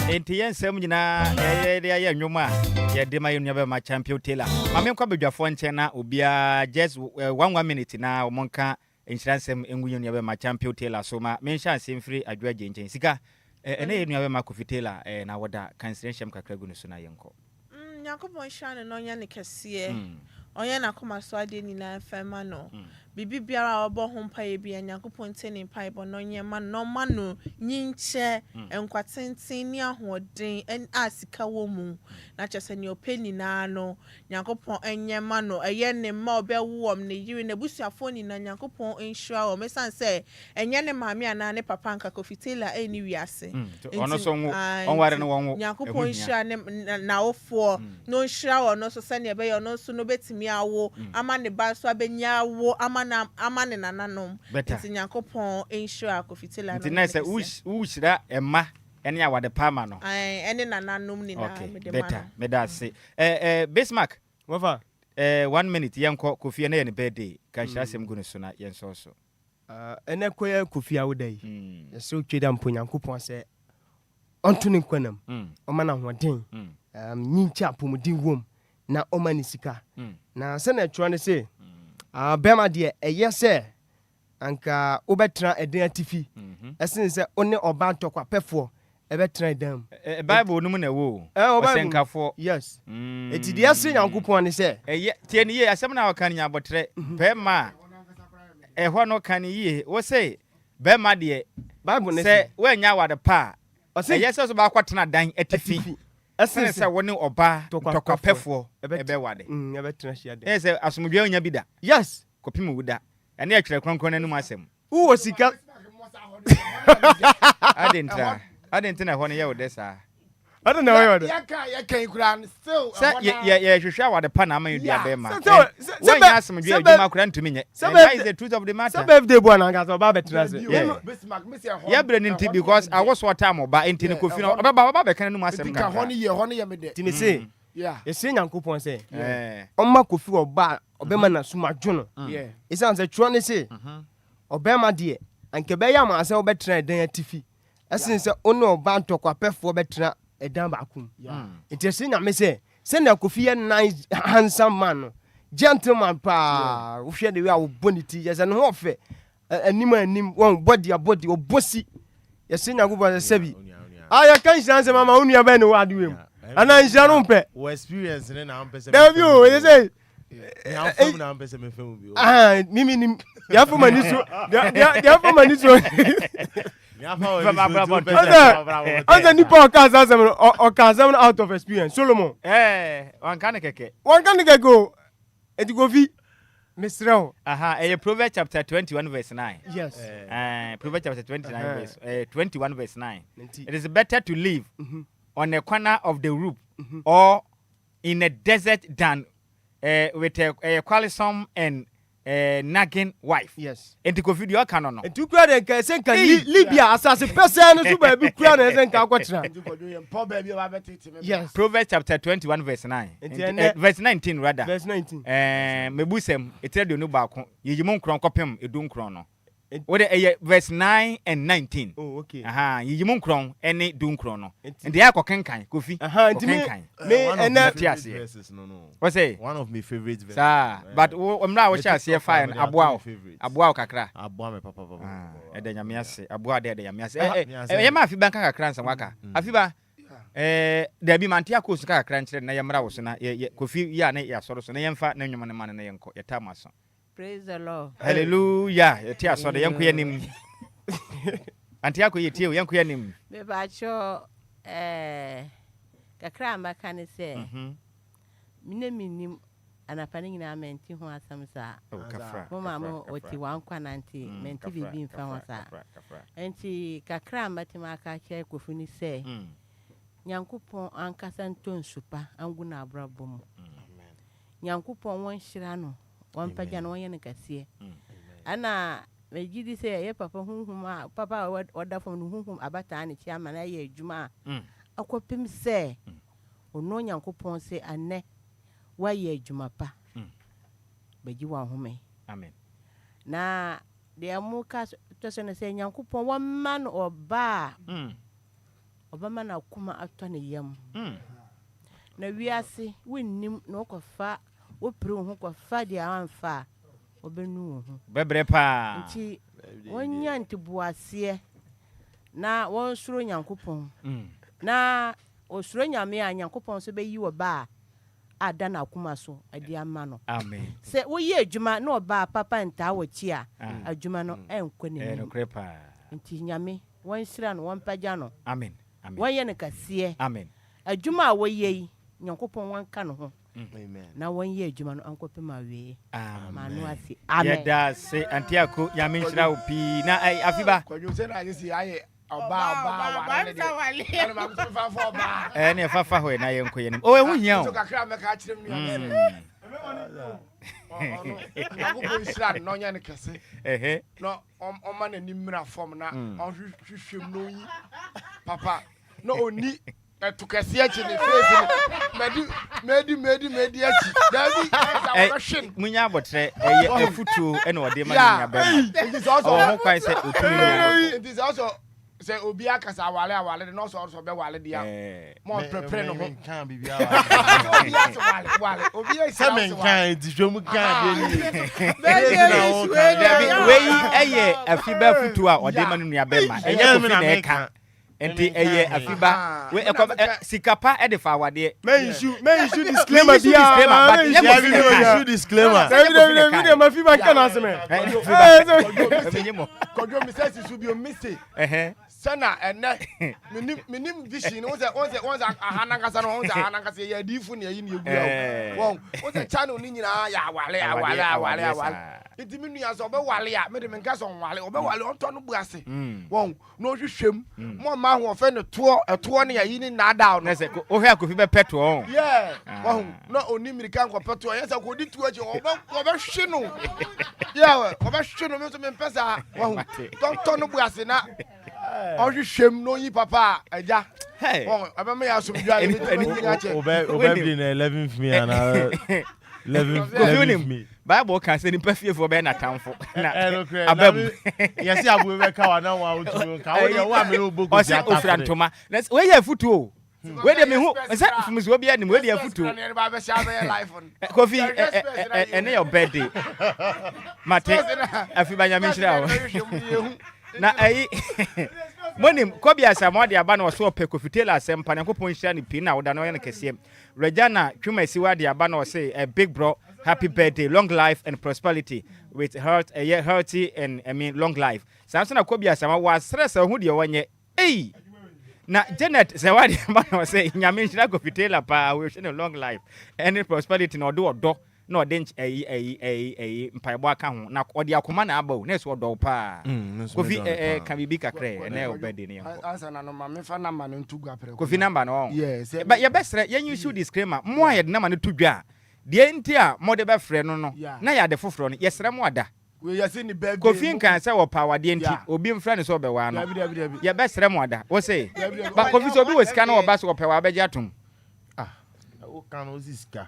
Enti yensem nyina ye nwoma ye de ma yenu abema champion tailor. Mame kwa bedwafo nche na obia just 1 minute na omonka insurance engu yenu abema champion tailor so ma mensha asemfiri Adjoa Agyei nchen sika ene yenu abema kofitela na woda cancellation kakra gu no so na yenko. Nyankopon shane no nya ne kese onye na koma so ade ni na fema no bibi biara obo ho mpaye bia Nyankopon teni mpaye bo no nye ma no ma no nyinche enkwatenten ni ahoden en asika wo mu na chese ni openi na no Nyankopon enye ma no eye ne ma obewo om ne yiri na busuafo ni na Nyankopon ensure o mesan se enye ne maame ana ne papa nka kofitela eni wiase ono so onware no won Nyankopon ensure na ofo no ensure o no so se ne be yo no so no betimi awo ama ne ba so abenya awo ama ne nananom nti Nyankopon ensure akofitela no nti na se ushira ema ene awade pama no ene nananom ni na me de ma me da se Bismark wafa 1 minute yenko Kofi na ye ne birthday kan shira sem gunu so na yenso so ene koya Kofi awodai yeso tweda mpo Nyankopon se onto ne kwanam oma na hoden nyincha pomodin wom na oma ni sika na se na tro ne se bema de eyese anka obetra eden atifi esen se one oba tokwa pefo ebetra edam Bible no mu na wo osenkafo yes eti de ase Nyankopon ne se tie ne ye asem na wakan nya botre bema ho no kan ye wo se bema de Bible ne se wanya wade pa eyese so ba kwatena dan atifi esen se woni oba tokwa pefo ebe wade ebetra hia de ese asomdwe onya bida yes kopim wuda ene atwere kronkron nanu asem wo sika adentra ho ne ye wode sa adena wo yode ya kan kura still ye hwehwa wade pa na ama yudi abema when ya asomdwe adwuma kura ntumi nye that is the truth of the matter birthday boy na ngata ba betra se ya bre nti because I was what time oba enti ne Kofi no baba be kan nanu asem ka ho ne ye me de tini se yesi Nyankopon se omma Kofi oba obema na suma dwono isa nse tro ne se obema de anke be ya ma se obetra dan atifi esen se ono oba ntokwa pefo betra edan bakum enti se nyame se na Kofi ye nice handsome man gentleman pa wo hwe de we a wo bonity yes no ho fe anim one body obosi yesi Nyankopon se bi aya kan shan se mama onu aba ne wa de we mu And I don't pay. Experience and I'm person. There you say. I'm person. Mimi, you have for money. You have for money. Other Nippon Kazam or Kazam out of experience. Solomon. One can go. And you go feet. Mr. Proverbs chapter 21 verse 9. Yes. Proverbs chapter 21 verse 9. It is better to live on a corner of the roof or in a desert than with a quarrelsome and nagging wife. Yes. And to go video canon. And to credit Libya as a person to be crowned and yes. Proverbs chapter 21 verse 9. Verse 19 rather. Verse 19. Mebusem etedo no ba ko yiyimon kron kopem edun kron no. What verse 9 and 19. Oh, okay. Yiyimon kron ene dun kron no. And they are kokenkan Kofi. Me and verses no. What say? One of my favorite verses. But omra we shall see fire aboa kakra. Aboa me papa. Ede nyame ase. Aboa de nyame ase. Ye ma afiba kan kakra nsan waka. Afiba there be mantia ko suka kakra nkyere na yemra wo so na Kofi ya na ya soro so na yemfa na nwom ne man na yenko yetamaso. Praise the Lord. Hallelujah. Yeti asode yenko yanim. Antia ko yeti yenko yanim. Me ba cho kakra maka ne se. Mine minim anapane nyina menti ho asam sa. Mama mo oti wankwa nanti menti bibi mfa ho sa. Enti kakra mati maka che Kofi ni se. Nyankopon ankasa nton supa anguna abrabom. Nyankopon won hyira no wan pagya no yen kase. Ana megidi se ye papa hunhum papa oda fom no hunhum abata ne chiama na ye adwuma akopim se ono Nyankopon se ane wa ye adwuma pa. Bagi wa home. Amen. Na de amuka to se ne se Nyankopon wa man oba Obama na kuma atwa ne yam. Na wiase wonnim na okofa opre ho kofa dia anfa obenu ho. Bebre pa. Nti wonya ntibuase na wonsuro Nyankopon. Na osuro nyame a Nyankopon so beyi oba ada na kuma so adi ama no. Amen. Se wo ye adwuma na oba papa nta wachi a adwuma no enko ne. No krepa. Nti nyame wonsira no wonpagya no. Amen. Waye ne kase. Amen. Adwuma woye Nyankopon wanka no ho. Amen. Na wonye adwuma no ankopema we. Amen. Asi. Amen. Yeda se antiako ya menhira opi na afiba. Kwadwo se na yesi aye oba wale de. Ana ma kufa fa oba. Ne fafa ho na yenko yenim. O ehu hia o. So kakra me ka kire mu ya ne. Nyankopon hyira no nya ne kase. No oma na nimra fom na ohwehwem no yi. Papa no oni etukase achi ne face medi achi dabi awashin munya abotre efutu ene ode ma nya bema oh kwai se otumi it is also say obi akasa awale no so be wale dia mo prepare no kan bibia wale obi se men kan dijom kan we eye afiba futu a ode ma nya bema enye ko na eka enti eye afiba we sikapa e de fa wade men issue disclaimer dia disclaimer we ma afiba kan aseme kodwo mi say su bi o mistake sana ene minim vision wonse ahanangasa no wonse ahanangasa ye adifu ne yi ne egu won wonse channel ni nyina ya awale iti minu ya so be wale ya me de menka so wale obe wale onto no buase won no hwehwem mo ma ho ofe ne to ne ya yi ni na down no se o hwe akofi be peto on yeah won no oni mirika nko peto yes ko di tu achi obe hwe no yeah obe hwe no me so me pesa won to no buase na ohwehwem no yi papa aja won abema ya so bidwa le obe na 11th me ana 11th me Bible can say nipa fie for be na tamfo na abam yesi abu be ka wa na wa otu ka wo de wa me obogu ti ata ofrantoma we ye futu o we de me hu say fumuzi obi anim we de futu Kofi ene your birthday mate afiba nya menhira o na ayi monim kobi asamo de aba na so pe kofitela asem pa Nyankopon hia ne pi na woda no ye ne kese Regina twumasi wa de aba na say a big bro happy birthday long life and prosperity with health healthy and long life sanso na kobi asamo wa stress hu de wonye na Janet Zawadi aba na say nyame hia kofitela pa we wish long life and prosperity na odo no dench mpaibo aka ho na odi akoma na aba o na so do pa Kofi kan bibi kakre na e birthday ne answer na no ma me fa number no ntu gwa pre Kofi number no yes but your best yen use disclaimer mo aye de number no to dwa de enti a mo de be frɛ no na ya de foforo no yesrɛ mo ada we yesi ni birthday Kofi kan say wo power de enti obi mfrɛ ne so be wa no ye be srɛ mo ada wo say but Kofi so obi wo sika na wo ba so wo pɛ wa be gya tom o kan o sika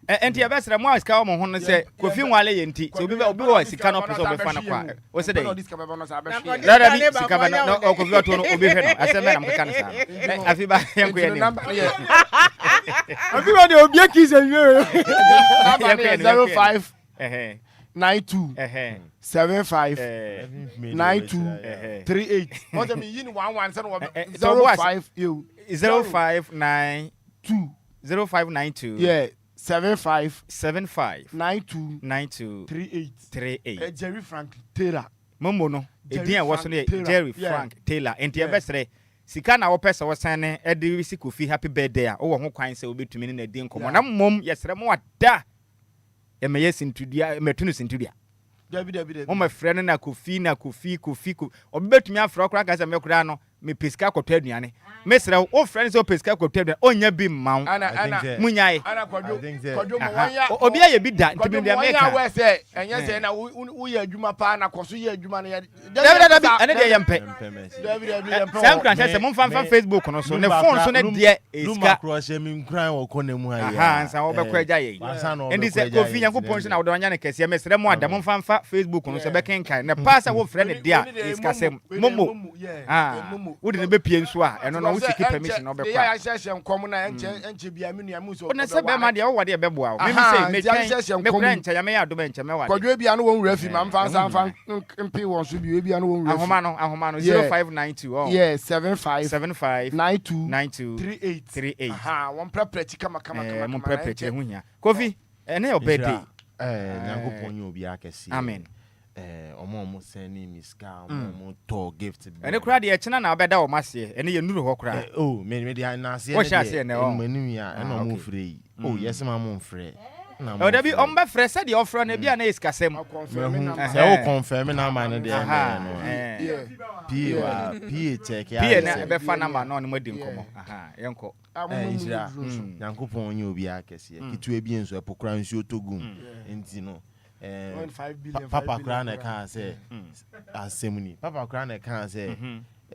enti ya besra mo aska mo hono se Kofi nwale ye nti so obi wo sika no peso be fa na kwa o se dey da bi sika ba no Kofi wato no obi hwe no ase me na mka kan sa afi ba yanko ye ni afi ba de obi akize ywe 05 92 75 92 38 what me yin 11 say 0592 0592 yeah 75 92 38 Jerry Frank Taylor Momo no edin was no Jerry Frank Taylor enti ebesere sika na wo pese wo sane edi wisi Kofi happy birthday a wo ho kwan se obetumi ne na di nkomo na mom yesere mo wada e meye sintudia metunu sintudia David mo ma frɛ no na Kofi obetumi afrɛ okra ka se me kura no me pesika kɔtɔ aduane mesrɛ wo frɛ no se pesika kɔtɔ aduane onya bi mawo munyae ana kwadwo mo wanya obi aye bi da ntimi bia meka wanya we se enye se na wo ye adwuma pa na koso ye adwuma na David ane de yempe David sam kran se mo fan Facebook no so ne phone so ne de Lumba cross mi nkran wo kɔ ne mu aye nsa wo be kɔ agya ye endi se Kofi Nyankopon se na wo de wanya ne kese mesrɛ mo ada mo fan Facebook no so be kenkan ne pa sa wo frɛ ne de a iska sem momo wo de ne be pie nso a eno no wo siki permission no be kwa ya hyehye nkom na enche bia me nua mu so na se be ma de wo wade be boa me say me twen me kura nche ya me ya do be nche me wade kwadwo bia no won wura fi ma mfa nsa mfa mpi won so bia no won wura ahoma no 0592 yeah 75 92 38 won prepare kama won prepare hu hia Kofi ene your birthday Nyankopon yu obi akesi amen omo send me ska omo to gift ene kura de e chena na obeda o mase ene ye nuru ho kura me de na ase wo sha ase ne o manu ya ene omo frɛ yes ma mo frɛ o da bi o mba frɛ se de ofro na bia na iskasem se o confirm na ma ne de P check ya P na be fa number no mo di nkomo yenko Ira Nyankopon yu obi akesi kitu ebi enso epokra nsu otogum enti no 1.5 billion Papa kra na kan say asemuni Papa kra na kan say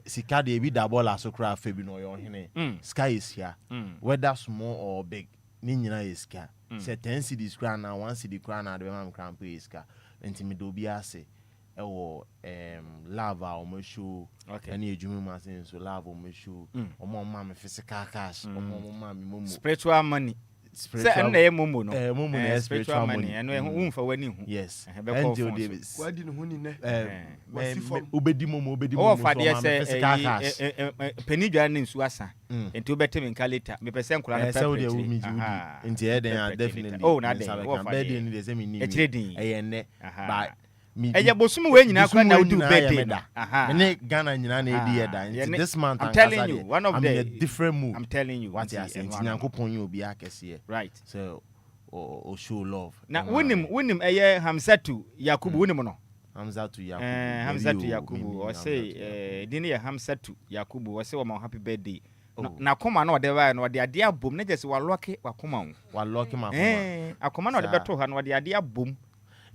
sika de bi da ball aso kra fa bi no yo hene sky is here whether small or big ni nyina is sika say 10 cedis kra na 1 cedi kra na de mam kra pe sika enti me do bi ase ewo lava o mo show any ejumi ma say so lava o mo show o mo ma me physical cash o mo ma me momo spiritual money say na e momo no momo na spiritual money eno hu mfa wani hu yes Angel Davis wadi no hu ni ne obedi momo o fa de say peni dwa na nsu asa enti obetemi nka later me pese nkura na pepper enti e den definitely oh na den o fa de ni de say me ni e ne ba eya bosum we nyina kwa na do birthday me Ghana nyina na edi eda this month I'm telling you one of the different move I'm telling you what you say Nyankopon yu obi akese right so o show love na wonim eye Hamzatu Yakubu wonim no Hamzatu Yakubu o say dini ya Hamzatu Yakubu o say wo ma happy birthday na koma na ode ba na ode ade abom na jese waloke wakoma waloke ma akoma na ode beto ha na ode ade abom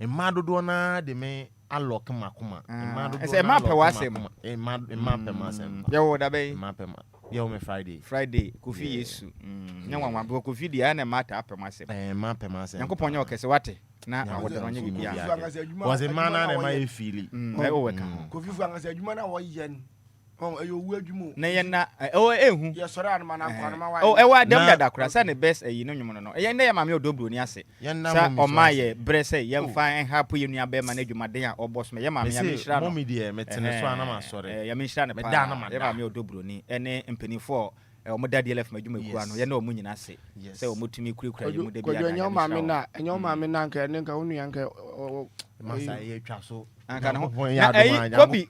Madodo na de me alok makoma madodo say map wasem map masem ya wo da be map ya me Friday Kofi Yesu nyanwa bo Kofi dia na mata apemasem map masem Yankopon nya okese wate na awodo nya bibia was a man na ma e feel o weka Kofi fu angase adwuma na wo yen Oh, you word you na ye na ehu yes sorry an man akwa ma wa oh ewa dem dada kura say ne best yi no nwom no ye na ye mame odobro ni ase sa o ma ye bre say ye mfa hapo ye nua be ma na dwumaden a obos me ye mame ya mishra no mommy de metene so anama sore ye mishra ne pa ye mame odobro ni ene mpanifo o mo da DLFM adwuma kura no ye na o mu nyina ase say o motumi kura ye mu de bia na enyo mame na nka ne nka unu yanka masa ye twa so anka no kobi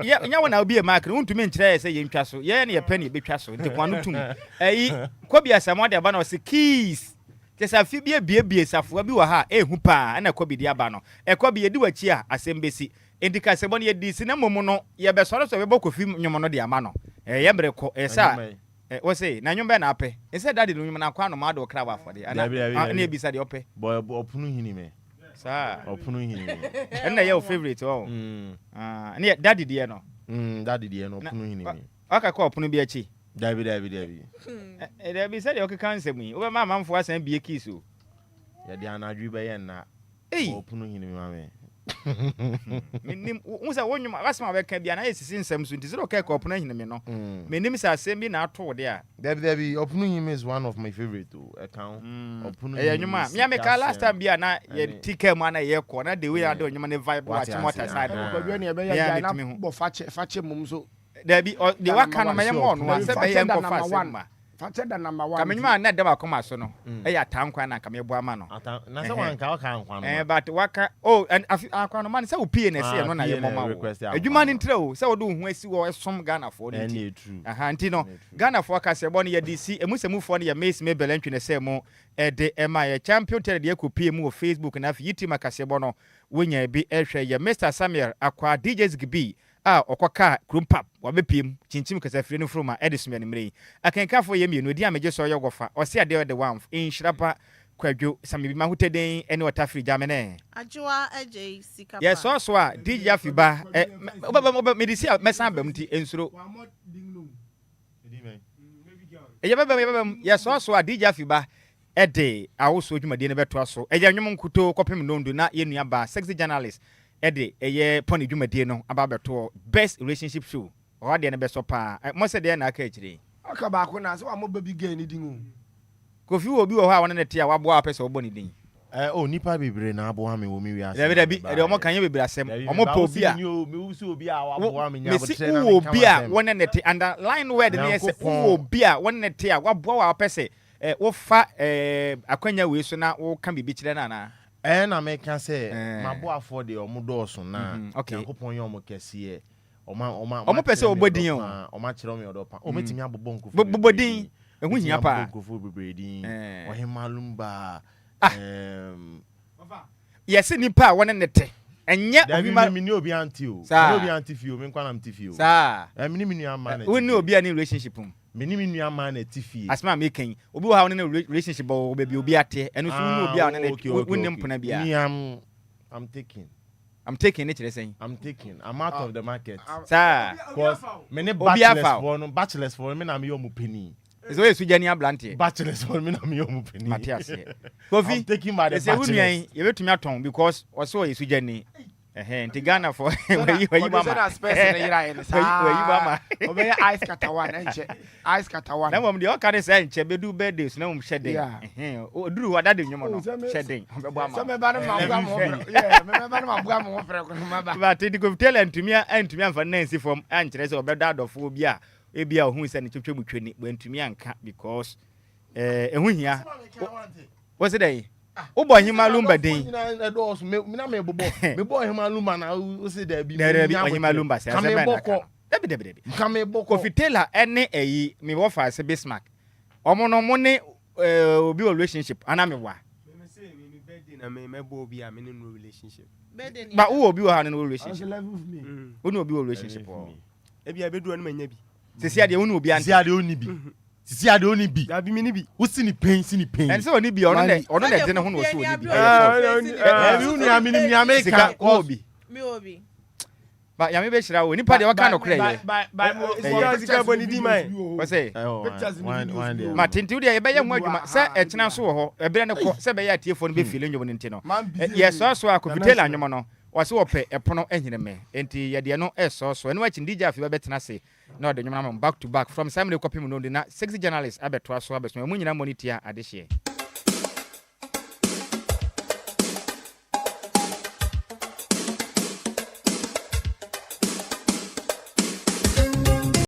nya wona obi e mark no ntumi nkyerɛ sɛ ye ntwa so ye ne ye pɛ ne betwa so nti kwano tum kobi asamo de aba no se keys kesa fi bie safoa bi wɔ ha ehu pa na kobi de aba no kobi ye di wachi a asɛm besi endika sɛ bɔ ne ye di sinamom no ye bɛ sɔre so be bɔ kofi nwom no de ama no ye mbre ko sa wo say na nwom be na apɛ sɛ dade no nwom na kwa no ma de okra ba afɔde ana na ebisa de opɛ boy opunu hini me sa opunu hini me na your favorite oh na daddy de no daddy de no opunu hini me aka ko opunu bi achi dabi dabi say de okeka nsem yi wo ma mamfo asan bi ekis o ya de anadwi be ye na opunu hini me mame menim unsa wonwum asema be ka bia na esisi nsem so ntiziro ka ka opunu hini me no menim sa asem bi na ato de a dabi opunu hini is one of my favorite account opunu hini nyuma me ameka last time bia na ye ticket mu na ye ko na the way ade nyuma ne vibe watch motor side ko dwe ne be ya na bo fache mum so dabi de waka no me mo no se be ye nko fa ma fache da number 1 kamenyuma na de ba koma so no ya tankwa na kamebo ama no na se wanka waka nkwa no but waka and akwa no man se opie na se no na ye moma adwuma ni ntre o se wo do hu asi wo esom Ghana for ni nti no Ghana for ka se bo no ye DC emusemufo no ye Mace Mebele ntwe ne se mo de ema ye champion tere de ekopie mu Facebook na fi yitima ka se bo no wonya bi ehwe ye Mr Samuel akwa DJs gibi okwaka krumpap wabepiem chinchim kasa firi no froma edisum ya mre akenkafo ye mienu di ameje so yogofa ose ade de one Nhyiraba Kwadwo Sammy bi mahuteden ene wata firi jamene Adjoa Agyei Sikapa yes so a DJ afiba medisi mesan bam ti ensuro yes so a DJ afiba ede awoso dwumade ne beto aso eya nwom nkuto kopem nondu na ye nuaba sexy journalist ede eye poni dwumadie no aba beto best relationship show o de ne beso pa mo se de na aka akire aka ba ko na so wa mo baby girl ni din o kofi wo bi wo ha wona ne te a wabo a pese obo ni din nipa bebre na abo ha me wo mi wi ase dabi de omo kan ye bebre asem omo po bi a me wusi obi a wabo ha me nya bo tre na obi a wona ne te underline word ne se obi a wona ne te a wabo wa pese wo fa akwanya we so na wo kan bibi kire na na na me kan say mabo afọ de omo dọọso na yakopon ye omo kese omo pese obodin o omo kire omo odopa o metimi abobon kofu bobodin ehu hia pa kofu bebredin ohema Lumba yes nipa wona nete enye ohema mi ni obi anti o ni obi anti fio me nkwa na mti o sa mi ni minu ama na woni obi ani relationship mini minu ama na tifie asma me kan obi wo ha wona relationship bo be obi ate eno so woni obi a wona wonni mpona bia I'm taking it saying I'm out of the market sir cause many bachelors for me na me yomu penny is always sujani ablante bachelors for me na me yomu penny Matthias kofi I'm taking by the bachelors you betumi aton because also is sujani nti Ghana for wayi mama na space na yira ene sa wayi mama obe ice katawana enche ice katawana na mom de o kare say enche be do birthdays na mom shedden oduru wada de nyomo no shedden obebo ama so me ba no mabua mo yeah me ba no mabua mo frɛ ko ma ba but the go tell antumi amfa nansi from ankyere say obedo adofo obi a ebia ohun say ne twetwe mutweni bo antumi anka because ehu hia what's it Obo hima Lumba den na me bobo me boy hima Lumba na o se da bi hima Lumba se dabi kame boko fitela ene eyi me wo fa se Bismark omo no mo ne obi relationship ana me wa me say me birthday na me bo obi a me no relationship ba wo obi wo ha no relationship woni obi relationship o e bia bedu no manya bi sisi ade woni obi ante sisi ade oni bi sisi ade oni bi da bi mi ni bi wo si ni pain en se oni bi ono ne de ne ho no so oni bi bi uni amini mi America obi mi obi ba ya me be shira wo nipa de waka no kra ye ba sika boni di mai wo say ma tinti de ye be ye ho adwuma se e kyena so wo ho e bere ne ko se be ye atiefo no be feel nyomo nti no ye so akofitela anyomo no was ope epono enyineme enti yede no eso so eno achi DJ afi betena se na ode nwoma back to back from Simon Ekopim no de na 6 journalists abeto aso abeso mu nyina monitor adehye